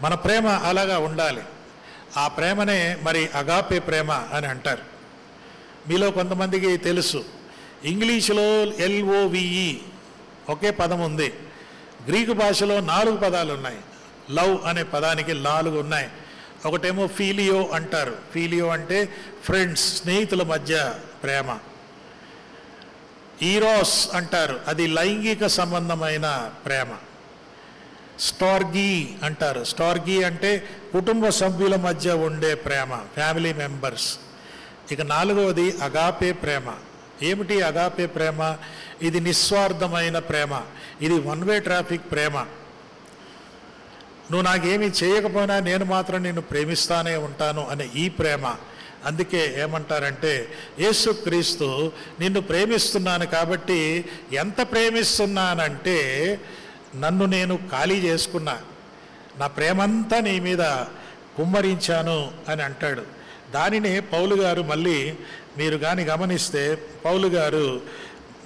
మన ప్రేమ అలాగా ఉండాలి. ఆ ప్రేమనే మరి అగాపే ప్రేమ అని అంటారు. మీలో కొంతమందికి తెలుసు, ఇంగ్లీషులో LOVE ఒకే పదం ఉంది, గ్రీకు భాషలో 4 పదాలు ఉన్నాయి. లవ్ అనే పదానికి 4 ఉన్నాయి. ఒకటేమో ఫీలియో అంటారు. ఫీలియో అంటే ఫ్రెండ్స్, స్నేహితుల మధ్య ప్రేమ. ఈరోస్ అంటారు, అది లైంగిక సంబంధమైన ప్రేమ. స్టార్గీ అంటారు. స్టార్గీ అంటే కుటుంబ సభ్యుల మధ్య ఉండే ప్రేమ, ఫ్యామిలీ మెంబర్స్. ఇక 4వది అగాపే ప్రేమ. ఏమిటి అగాపే ప్రేమ? ఇది నిస్వార్థమైన ప్రేమ. ఇది 1 వే ట్రాఫిక్ ప్రేమ. నువ్వు నాకేమీ చేయకపోయినా నేను మాత్రం నిన్ను ప్రేమిస్తానే ఉంటాను అనే ఈ ప్రేమ. అందుకే ఏమంటారంటే, యేసుక్రీస్తు నిన్ను ప్రేమిస్తున్నాను కాబట్టి, ఎంత ప్రేమిస్తున్నానంటే నన్ను నేను ఖాళీ చేసుకున్నా, నా ప్రేమంతా నీ మీద కుమ్మరించాను అని అంటాడు. దానినే పౌలు గారు మళ్ళీ మీరు కానీ గమనిస్తే, పౌలు గారు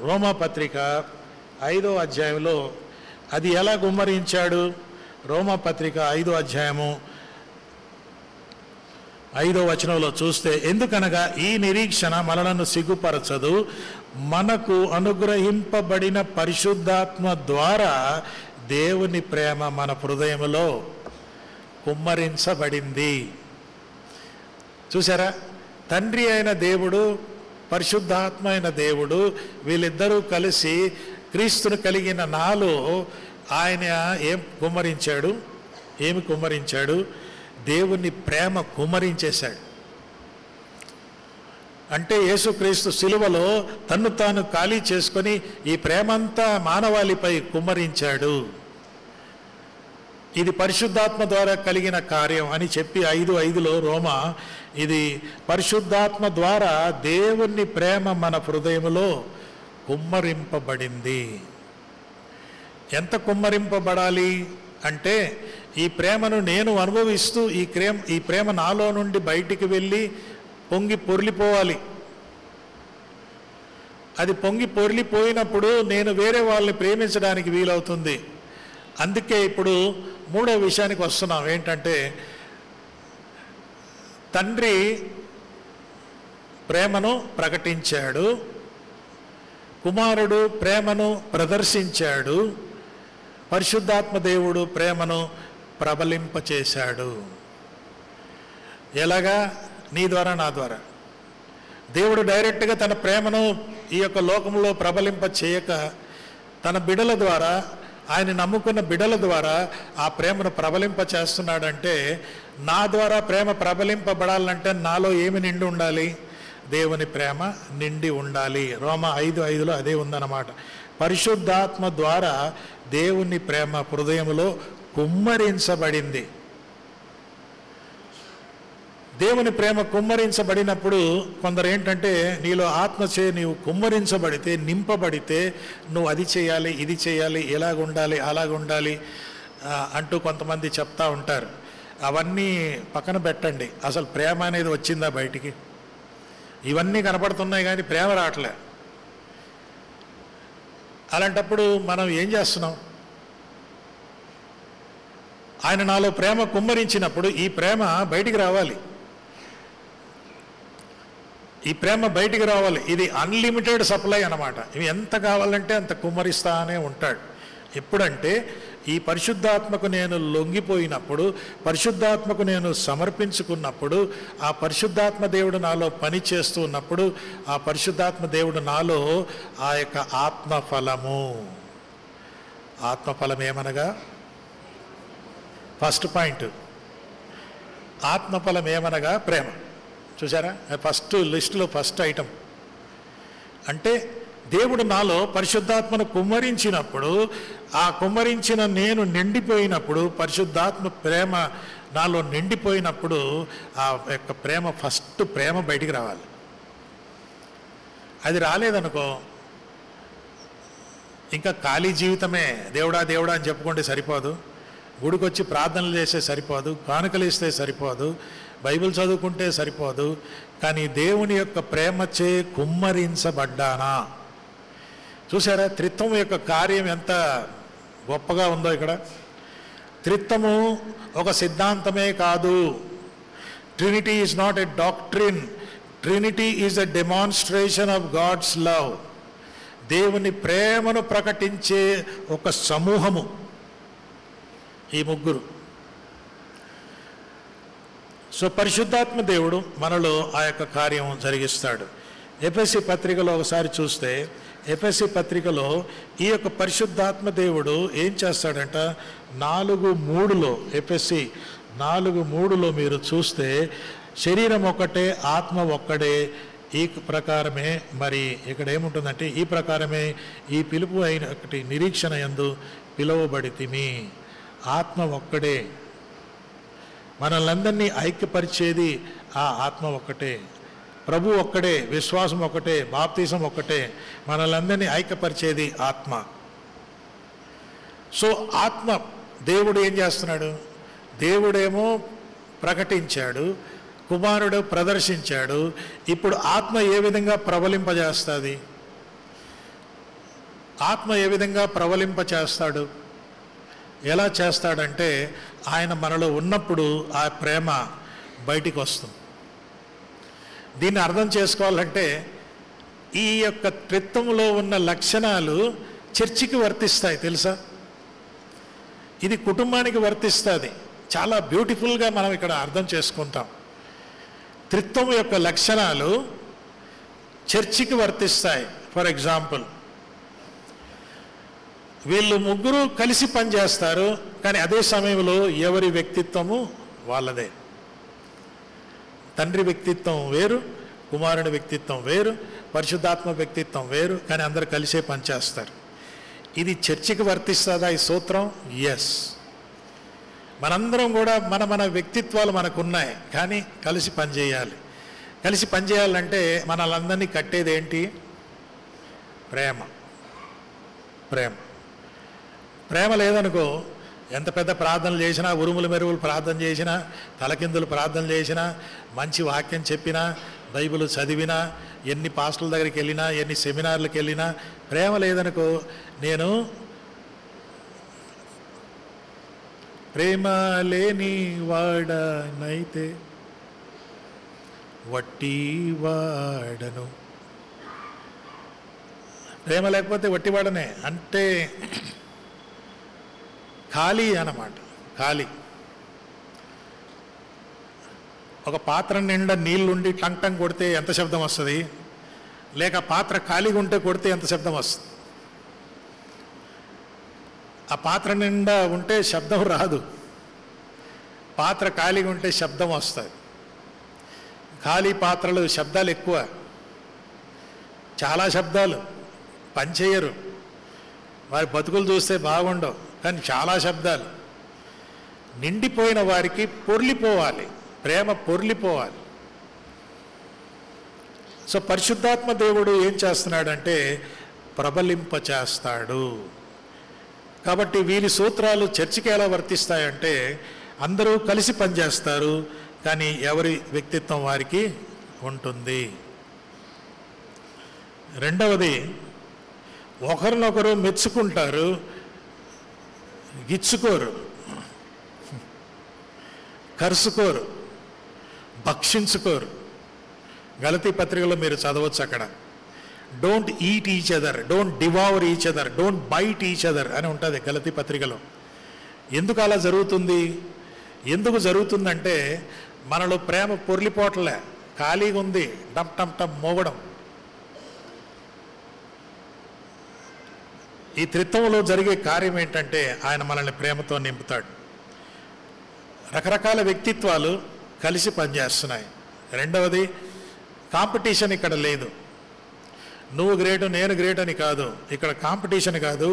రోమాపత్రిక 5వ అధ్యాయంలో అది ఎలా కుమ్మరించాడు? రోమాపత్రిక 5వ అధ్యాయము 5వ వచనంలో చూస్తే, ఎందుకనగా ఈ నిరీక్షణ మనలను సిగ్గుపరచదు, మనకు అనుగ్రహింపబడిన పరిశుద్ధాత్మ ద్వారా దేవుని ప్రేమ మన హృదయంలో కుమ్మరించబడింది. చూసారా? తండ్రి అయిన దేవుడు, పరిశుద్ధాత్మ అయిన దేవుడు, వీళ్ళిద్దరూ కలిసి క్రీస్తును కలిగిన నాలో ఆయన ఏమి కుమ్మరించాడు? దేవుని ప్రేమ కుమ్మరించేశాడు. అంటే యేసుక్రీస్తు సిలువలో తన్ను తాను ఖాళీ చేసుకొని ఈ ప్రేమంతా మానవాళిపై కుమ్మరించాడు. ఇది పరిశుద్ధాత్మ ద్వారా కలిగిన కార్యం అని చెప్పి 5:5లో రోమా, ఇది పరిశుద్ధాత్మ ద్వారా దేవుని ప్రేమ మన హృదయంలో కుమ్మరింపబడింది. ఎంత కుమ్మరింపబడాలి అంటే, ఈ ప్రేమను నేను అనుభవిస్తూ ఈ ప్రేమ నాలో నుండి బయటికి వెళ్ళి పొంగి పొర్లిపోవాలి. అది పొంగి పొర్లిపోయినప్పుడు నేను వేరే వాళ్ళని ప్రేమించడానికి వీలవుతుంది. అందుకే ఇప్పుడు మూడో విషయానికి వస్తున్నాం. ఏంటంటే, తండ్రి ప్రేమను ప్రకటించాడు, కుమారుడు ప్రేమను ప్రదర్శించాడు, పరిశుద్ధాత్మ దేవుడు ప్రేమను ప్రబలింపచేశాడు. ఎలాగా? నీ ద్వారా, నా ద్వారా. దేవుడు డైరెక్ట్గా తన ప్రేమను ఈ యొక్క లోకంలో ప్రబలింప చేయక, తన బిడల ద్వారా, ఆయన నమ్ముకున్న బిడల ద్వారా ఆ ప్రేమను ప్రబలింప చేస్తున్నాడంటే, నా ద్వారా ప్రేమ ప్రబలింపబడాలంటే నాలో ఏమి నిండి ఉండాలి? దేవుని ప్రేమ నిండి ఉండాలి. రోమా 5:5 అదే ఉందన్నమాట. పరిశుద్ధాత్మ ద్వారా దేవుని ప్రేమ హృదయంలో కుమ్మరించబడింది. దేవుని ప్రేమ కుమ్మరించబడినప్పుడు కొందరు ఏంటంటే, నీలో ఆత్మచే నీవు కుమ్మరించబడితే, నింపబడితే, నువ్వు అది చేయాలి, ఇది చేయాలి, ఎలాగుండాలి, అలాగుండాలి అంటూ కొంతమంది చెప్తా ఉంటారు. అవన్నీ పక్కన పెట్టండి. అసలు ప్రేమ అనేది వచ్చిందా బయటికి? ఇవన్నీ కనపడుతున్నాయి కానీ ప్రేమ రావట్లే. అలాంటప్పుడు మనం ఏం చేస్తున్నాం? ఆయన నాలో ప్రేమ కుమ్మరించినప్పుడు ఈ ప్రేమ బయటికి రావాలి. ఈ ప్రేమ బయటికి రావాలి. ఇది అన్లిమిటెడ్ సప్లై అన్నమాట. ఇవి ఎంత కావాలంటే అంత కుమ్మరిస్తానే ఉంటాడు. ఎప్పుడంటే, ఈ పరిశుద్ధాత్మకు నేను లొంగిపోయినప్పుడు, పరిశుద్ధాత్మకు నేను సమర్పించుకున్నప్పుడు, ఆ పరిశుద్ధాత్మ దేవుడు నాలో పని చేస్తూ ఉన్నప్పుడు, ఆ పరిశుద్ధాత్మ దేవుడు నాలో ఆ యొక్క ఆత్మఫలము, ఆత్మఫలం ఏమనగా, ఫస్ట్ పాయింట్, ఆత్మఫలం ఏమనగా ప్రేమ. చూసారా? ఫస్ట్ లిస్టులో ఫస్ట్ ఐటమ్. అంటే దేవుడు నాలో పరిశుద్ధాత్మను కుమ్మరించినప్పుడు, ఆ కుమ్మరించిన నేను నిండిపోయినప్పుడు, పరిశుద్ధాత్మ ప్రేమ నాలో నిండిపోయినప్పుడు, ఆ యొక్క ప్రేమ, ఫస్ట్ ప్రేమ బయటికి రావాలి. అది రాలేదనుకో, ఇంకా ఖాళీ జీవితమే. దేవుడా దేవుడా అని చెప్పుకుంటే సరిపోదు, గుడికి వచ్చి ప్రార్థనలు చేస్తే సరిపోదు, కానుకలు ఇస్తే సరిపోదు, బైబిల్ చదువుకుంటే సరిపోదు. కానీ దేవుని యొక్క ప్రేమచే కుమ్మరించబడ్డానా? చూసారా త్రిత్వం యొక్క కార్యం ఎంత గొప్పగా ఉందో ఇక్కడ. త్రిత్వము ఒక సిద్ధాంతమే కాదు. Trinity is not a doctrine, Trinity is a demonstration of God's love. దేవుని ప్రేమను ప్రకటించే ఒక సమూహము ఈ ముగ్గురు. సో పరిశుద్ధాత్మ దేవుడు మనలో ఆ యొక్క కార్యం జరిగిస్తాడు. ఎఫెసీ పత్రికలో ఒకసారి చూస్తే, ఎఫెసీ పత్రికలో ఈ యొక్క పరిశుద్ధాత్మ దేవుడు ఏం చేస్తాడంట, 4:3లో, ఎఫెసీ 4:3లో మీరు చూస్తే, శరీరం ఒక్కటే, ఆత్మ ఒక్కడే, ఈ ప్రకారమే, మరి ఇక్కడ ఏముంటుందంటే, ఈ ప్రకారమే ఈ పిలుపు అయినటి నిరీక్షణ యందు పిలువబడితిమి. ఆత్మ ఒక్కడే, మనల్నందరినీ ఐక్యపరిచేది ఆ ఆత్మ ఒక్కటే. ప్రభు ఒక్కడే, విశ్వాసం ఒక్కటే, బాప్తిసం ఒక్కటే, మనల్నందరినీ ఐక్యపరిచేది ఆత్మ. సో ఆత్మ దేవుడు ఏం చేస్తున్నాడు? దేవుడేమో ప్రకటించాడు, కుమారుడు ప్రదర్శించాడు. ఇప్పుడు ఆత్మ ఏ విధంగా ప్రబలింపజేస్తుంది? ఆత్మ ఏ విధంగా ప్రబలింపచేస్తాడు? ఎలా చేస్తాడంటే, ఆయన మనలో ఉన్నప్పుడు ఆ ప్రేమ బయటికి వస్తుంది. దీన్ని అర్థం చేసుకోవాలంటే, ఈ యొక్క త్రిత్వంలో ఉన్న లక్షణాలు చర్చికి వర్తిస్తాయి తెలుసా? ఇది కుటుంబానికి వర్తిస్తుంది. చాలా బ్యూటిఫుల్గా మనం ఇక్కడ అర్థం చేసుకుంటాం. త్రిత్వం యొక్క లక్షణాలు చర్చికి వర్తిస్తాయి. ఫర్ ఎగ్జాంపుల్, వీళ్ళు ముగ్గురు కలిసి పనిచేస్తారు, కానీ అదే సమయంలో ఎవరి వ్యక్తిత్వము వాళ్ళదే. తండ్రి వ్యక్తిత్వం వేరు, కుమారుని వ్యక్తిత్వం వేరు, పరిశుద్ధాత్మ వ్యక్తిత్వం వేరు, కానీ అందరు కలిసే పనిచేస్తారు. ఇది చర్చికి వర్తిస్తుందా ఈ సూత్రం? ఎస్. మనందరం కూడా మన మన వ్యక్తిత్వాలు మనకున్నాయి, కానీ కలిసి పనిచేయాలి. కలిసి పనిచేయాలంటే మనలందరినీ కట్టేది ఏంటి? ప్రేమ. ప్రేమ ప్రేమ లేదనుకో, ఎంత పెద్ద ప్రార్థనలు చేసినా, ఉరుములు మెరువులు ప్రార్థన చేసినా, తలకిందులు ప్రార్థన చేసినా, మంచి వాక్యం చెప్పినా, బైబిల్ చదివినా, ఎన్ని పాస్టర్ల దగ్గరికి వెళ్ళినా, ఎన్ని సెమినార్లకు వెళ్ళినా, ప్రేమ లేదనుకో, నేను ప్రేమ లేని వాడనైతే వట్టి వాడను. ప్రేమ లేకపోతే వట్టివాడనే, అంటే ఖాళీ అన్నమాట. ఖాళీ. ఒక పాత్ర నిండా నీళ్ళుండి టంగ్ టంగ్ కొడితే ఎంత శబ్దం వస్తుంది, లేక పాత్ర ఖాళీగా ఉంటే కొడితే ఎంత శబ్దం వస్తుంది? ఆ పాత్ర నిండా ఉంటే శబ్దం రాదు, పాత్ర ఖాళీగా ఉంటే శబ్దం వస్తుంది. ఖాళీ పాత్రలు శబ్దాలు ఎక్కువ, చాలా శబ్దాలు, పనిచేయరు, వారి బతుకులు చూస్తే బాగుండవు, కానీ చాలా శబ్దాలు. నిండిపోయిన వారికి పొర్లిపోవాలి, ప్రేమ పొర్లిపోవాలి. సో పరిశుద్ధాత్మ దేవుడు ఏం చేస్తున్నాడంటే ప్రబలింప చేస్తాడు. కాబట్టి వీరి సూత్రాలు చర్చికి ఎలా వర్తిస్తాయంటే అందరూ కలిసి పనిచేస్తారు, కానీ ఎవరి వ్యక్తిత్వం వారికి ఉంటుంది. రెండవది, ఒకరినొకరు మెచ్చుకుంటారు, గిచ్చుకోరు, కరుసుకోరు, భక్షించుకోరు. గలతీ పత్రికలో మీరు చదవచ్చు, అక్కడ don't eat each other, don't devour each other, don't byte each other అని ఉంటుంది గలతీ పత్రికలో. ఎందుకు అలా జరుగుతుంది? ఎందుకు జరుగుతుందంటే మనలో ప్రేమ పొర్లిపోవట్లే, ఖాళీగా ఉంది, టమ్ టమ్ టమ్ మోగడం. ఈ త్రిత్వంలో జరిగే కార్యం ఏంటంటే ఆయన మనల్ని ప్రేమతో నింపుతాడు. రకరకాల వ్యక్తిత్వాలు కలిసి పనిచేస్తున్నాయి. రెండవది, కాంపిటీషన్ ఇక్కడ లేదు. నువ్వు గ్రేటు నేను గ్రేట్ అని కాదు, ఇక్కడ కాంపిటీషన్ కాదు,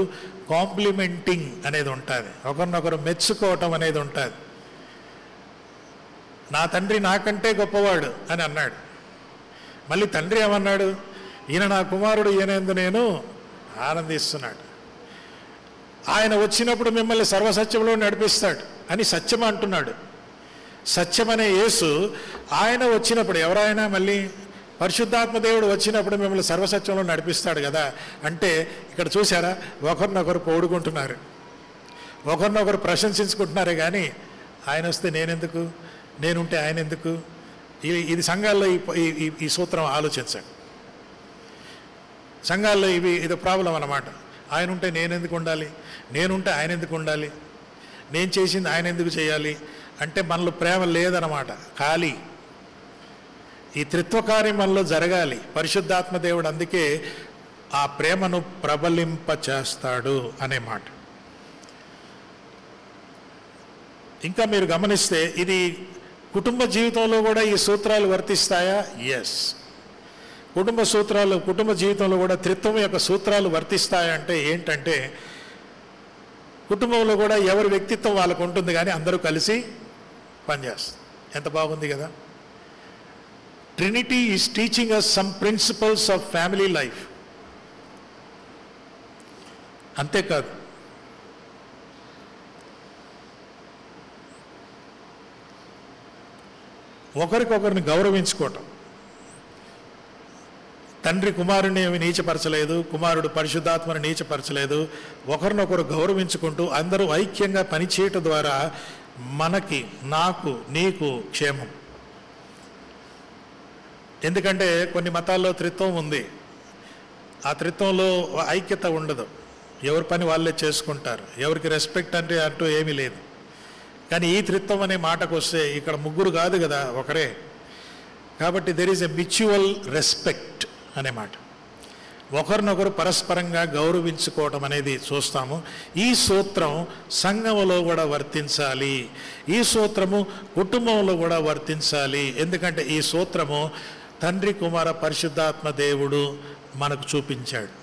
కాంప్లిమెంటింగ్ అనేది ఉంటుంది, ఒకరినొకరు మెచ్చుకోవటం అనేది ఉంటుంది. నా తండ్రి నాకంటే గొప్పవాడు అని అన్నాడు. మళ్ళీ తండ్రి ఏమన్నాడు? ఈయన నా కుమారుడు, ఈయనందు నేను ఆనందిస్తున్నాడు. ఆయన వచ్చినప్పుడు మిమ్మల్ని సర్వసత్యంలో నడిపిస్తాడు అని సత్యం అంటున్నాడు. సత్యమనే యేసు ఆయన వచ్చినప్పుడు, ఎవరైనా మళ్ళీ పరిశుద్ధాత్మ దేవుడు వచ్చినప్పుడు మిమ్మల్ని సర్వసత్యంలో నడిపిస్తాడు కదా. అంటే ఇక్కడ చూసారా, ఒకరినొకరు పొగుడుకుంటున్నారు, ఒకరినొకరు ప్రశంసించుకుంటున్నారే కానీ ఆయన వస్తే నేనెందుకు, నేనుంటే ఆయన ఎందుకు? ఇది సంఘాల్లో ఈ సూత్రం ఆలోచించండి. సంఘాల్లో ఇది ప్రాబ్లం అన్నమాట. ఆయన ఉంటే నేనెందుకు ఉండాలి, నేనుంటే ఆయన ఎందుకు ఉండాలి, నేను చేసింది ఆయన ఎందుకు చేయాలి అంటే మనలో ప్రేమ లేదన్నమాట, ఖాళీ. ఈ త్రిత్వకార్యం మనలో జరగాలి. పరిశుద్ధాత్మ దేవుడు అందుకే ఆ ప్రేమను ప్రబలింప చేస్తాడు అనే మాట. ఇంకా మీరు గమనిస్తే ఇది కుటుంబ జీవితంలో కూడా ఈ సూత్రాలు వర్తిస్తాయా? ఎస్. కుటుంబ జీవితంలో కూడా త్రిత్వం యొక్క సూత్రాలు వర్తిస్తాయంటే ఏంటంటే కుటుంబంలో కూడా ఎవరి వ్యక్తిత్వం వాళ్ళకు ఉంటుంది, కానీ అందరూ కలిసి పనిచేస్తారు. ఎంత బాగుంది కదా. Trinity is teaching us some principles of family life. అంతేకాదు, ఒకరికొకరిని గౌరవించుకోవటం. తండ్రి కుమారుని ఏమి నీచపరచలేదు, కుమారుడు పరిశుద్ధాత్మని నీచపరచలేదు. ఒకరినొకరు గౌరవించుకుంటూ అందరూ ఐక్యంగా పనిచేయటం ద్వారా మనకి, నాకు, నీకు క్షేమం. ఎందుకంటే కొన్ని మతాల్లో త్రిత్వం ఉంది, ఆ త్రిత్వంలో ఐక్యత ఉండదు, ఎవరి పని వాళ్ళే చేసుకుంటారు, ఎవరికి రెస్పెక్ట్ అంటే అంటూ ఏమీ లేదు. కానీ ఈ త్రిత్వం అనే మాటకు వస్తే ఇక్కడ ముగ్గురు కాదు కదా, ఒకరే. కాబట్టి there is a mutual respect అనే మాట. ఒకరినొకరు పరస్పరంగా గౌరవించుకోవటం అనేది చూస్తాము. ఈ సూత్రం సంఘంలో కూడా వర్తించాలి, ఈ సూత్రము కుటుంబంలో కూడా వర్తించాలి. ఎందుకంటే ఈ సూత్రము తండ్రి కుమార పరిశుద్ధాత్మ దేవుడు మనకు చూపించాడు.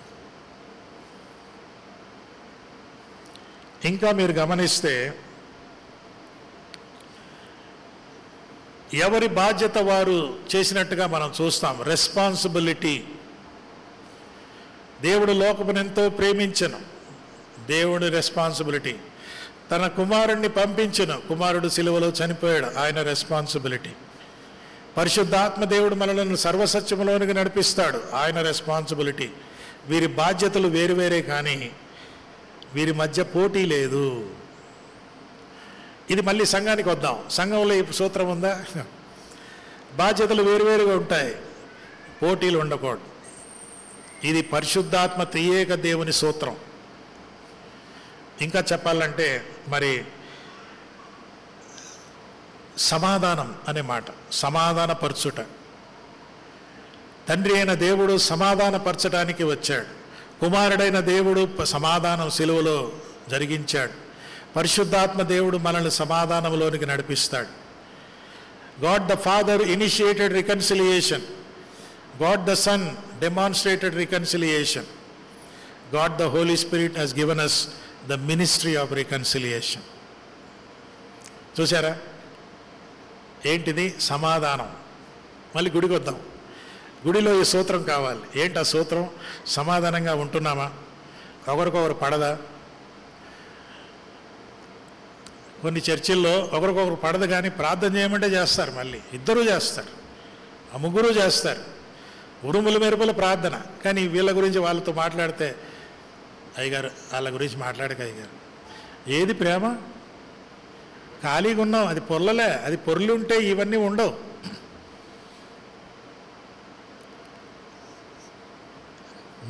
ఇంకా మీరు గమనిస్తే ఎవరి బాధ్యత వారు చేసినట్టుగా మనం చూస్తాం. రెస్పాన్సిబిలిటీ. దేవుడు లోకమునెంతో ప్రేమించెను, దేవుడి రెస్పాన్సిబిలిటీ. తన కుమారుణ్ణి పంపించెను, కుమారుడు సిలువలో చనిపోయాడు, ఆయన రెస్పాన్సిబిలిటీ. పరిశుద్ధాత్మ దేవుడు మనలను సర్వసత్యములోనికి నడిపిస్తాడు, ఆయన రెస్పాన్సిబిలిటీ. వీరి బాధ్యతలు వేరువేరే, కానీ వీరి మధ్య పోటీ లేదు. ఇది మళ్ళీ సంఘానికి వద్దాం. సంఘంలో ఈ సూత్రం ఉందా? బాధ్యతలు వేరువేరుగా ఉంటాయి, పోటీలు ఉండకూడదు. ఇది పరిశుద్ధాత్మ త్రియేక దేవుని సూత్రం. ఇంకా చెప్పాలంటే మరి సమాధానం అనే మాట, సమాధానపరచుట. తండ్రి అయిన దేవుడు సమాధానపరచడానికి వచ్చాడు, కుమారుడైన దేవుడు సమాధానం సిలువలో జరిగించాడు, పరిశుద్ధాత్మ దేవుడు మనల్ని సమాధానంలోనికి నడిపిస్తాడు. God the Father initiated reconciliation. God the Son demonstrated reconciliation. God the Holy Spirit has given us the ministry of reconciliation. చూసారా ఏంటిది? సమాధానం. మళ్ళీ గుడికి వద్దాం. గుడిలో ఈ సూత్రం కావాలి. ఏంటి ఆ సూత్రం? సమాధానంగా ఉంటున్నామా? ఒకరికొకరు పడదా? కొన్ని చర్చిల్లో ఒకరికొకరు పడదు, కానీ ప్రార్థన చేయమంటే చేస్తారు. మళ్ళీ ఇద్దరూ చేస్తారు, ఆ ముగ్గురు చేస్తారు, ఉరుముల మెరుపుల ప్రార్థన. కానీ వీళ్ళ గురించి వాళ్ళతో మాట్లాడితే, అయ్యగారు వాళ్ళ గురించి మాట్లాడక అయ్యగారు, ఏది ప్రేమ? ఖాళీగా ఉన్నాం, అది పొర్లలే. అది పొర్లుంటే ఇవన్నీ ఉండవు.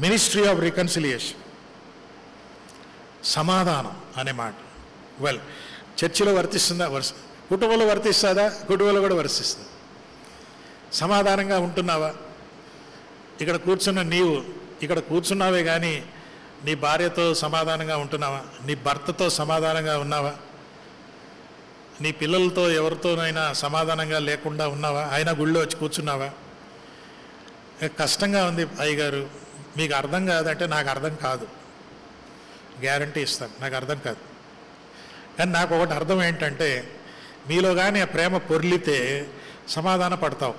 మినిస్ట్రీ ఆఫ్ రికన్సిలియేషన్, సమాధానం అనే మాట. వెల్, చర్చిలో వర్తిస్తుందా? కుటుంబంలో వర్తిస్తుందా? కుటుంబంలో కూడా వర్తిస్తుంది. సమాధానంగా ఉంటున్నావా? ఇక్కడ కూర్చున్న నీవు ఇక్కడ కూర్చున్నావే, కానీ నీ భార్యతో సమాధానంగా ఉంటున్నావా? నీ భర్తతో సమాధానంగా ఉన్నావా? నీ పిల్లలతో ఎవరితోనైనా సమాధానంగా లేకుండా ఉన్నావా? అయినా గుళ్ళో వచ్చి కూర్చున్నావా? కష్టంగా ఉంది అయ్యగారు, మీకు అర్థం కాదంటే నాకు అర్థం కాదు, గ్యారంటీ ఇస్తాను, నాకు అర్థం కాదు. కానీ నాకు ఒకటి అర్థం ఏంటంటే, మీలో కానీ ఆ ప్రేమ పొర్లితే సమాధాన పడతావు.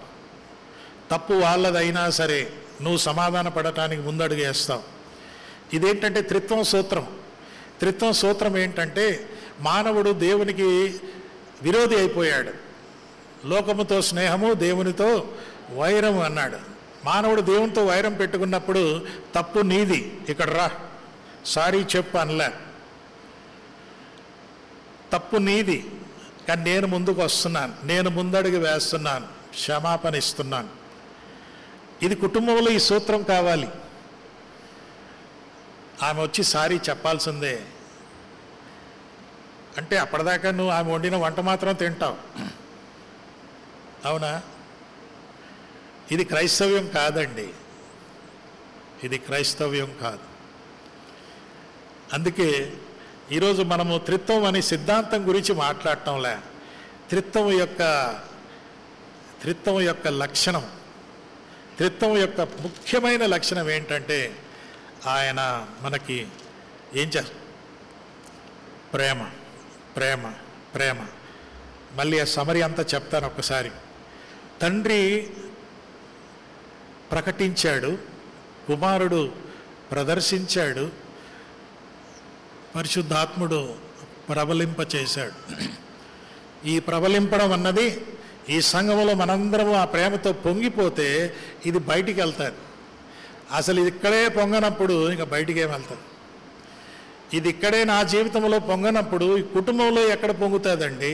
తప్పు వాళ్ళదైనా సరే నువ్వు సమాధాన పడటానికి ముందడుగు వేస్తావు. ఇదేంటంటే త్రిత్వం సూత్రం. త్రిత్వం సూత్రం ఏంటంటే, మానవుడు దేవునికి విరోధి అయిపోయాడు. లోకముతో స్నేహము, దేవునితో వైరము అన్నాడు. మానవుడు దేవునితో వైరం పెట్టుకున్నప్పుడు తప్పు నీది, ఇక్కడ రా సారీ చెప్పు అనలే. తప్పు నీది, కానీ నేను ముందుకు వస్తున్నాను, నేను ముందడుగు వేస్తున్నాను, క్షమాపణ ఇస్తున్నాను. ఇది కుటుంబంలో ఈ సూత్రం కావాలి. ఆమె వచ్చి సారీ చెప్పాల్సిందే. అంటే అప్పటిదాకా నువ్వు ఆమె వండిన వంట మాత్రం తింటావు, అవునా? ఇది క్రైస్తవ్యం కాదండి, ఇది క్రైస్తవ్యం కాదు. అందుకే ఈరోజు మనము త్రిత్వం అనే సిద్ధాంతం గురించి మాట్లాడటంలే. త్రిత్వం యొక్క లక్షణం, త్రిత్వం యొక్క ముఖ్యమైన లక్షణం ఏంటంటే, ఆయన మనకి ఏం చేస్తారు? ప్రేమ, ప్రేమ, ప్రేమ. మళ్ళీ ఆ సమరీ అంతా చెప్తాను ఒక్కసారి. తండ్రి ప్రకటించాడు, కుమారుడు ప్రదర్శించాడు, పరిశుద్ధాత్ముడు ప్రబలింపచేశాడు. ఈ ప్రబలింపడం అన్నది ఈ సంఘంలో మనందరము ఆ ప్రేమతో పొంగిపోతే ఇది బయటికి వెళ్తారు. అసలు ఇది ఇక్కడే పొంగనప్పుడు ఇంకా బయటికి ఏం వెళ్తారు? ఇది ఇక్కడే నా జీవితంలో పొంగనప్పుడు ఈ కుటుంబంలో ఎక్కడ పొంగుతుందండి?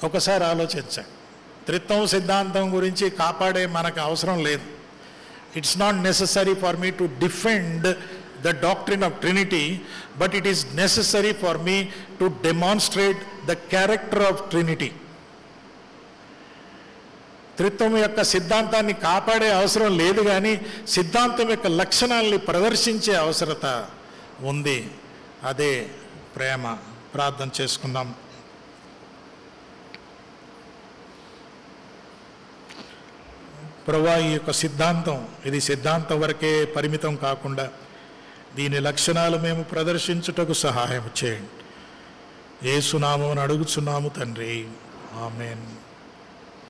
ఒకసారి ఆలోచించండి. త్రిత్వం సిద్ధాంతం గురించి కాపాడే మనకు అవసరం లేదు. It's not necessary for me to defend the doctrine of Trinity, but it is necessary for me to demonstrate the character of Trinity. త్రిత్వం యొక్క సిద్ధాంతాన్ని కాపాడే అవసరం లేదు, కానీ సిద్ధాంతం యొక్క లక్షణాలని ప్రదర్శించే అవసరత ఉంది. అదే ప్రేమ. ప్రార్థన చేసుకుందాం. ప్రభువా, ఈ యొక్క సిద్ధాంతం ఇది సిద్ధాంతం వరకే పరిమితం కాకుండా దీని లక్షణాలు మేము ప్రదర్శించుటకు సహాయం చేయండి. యేసు నామమున అడుగుచున్నాము తండ్రి, ఆమేన్.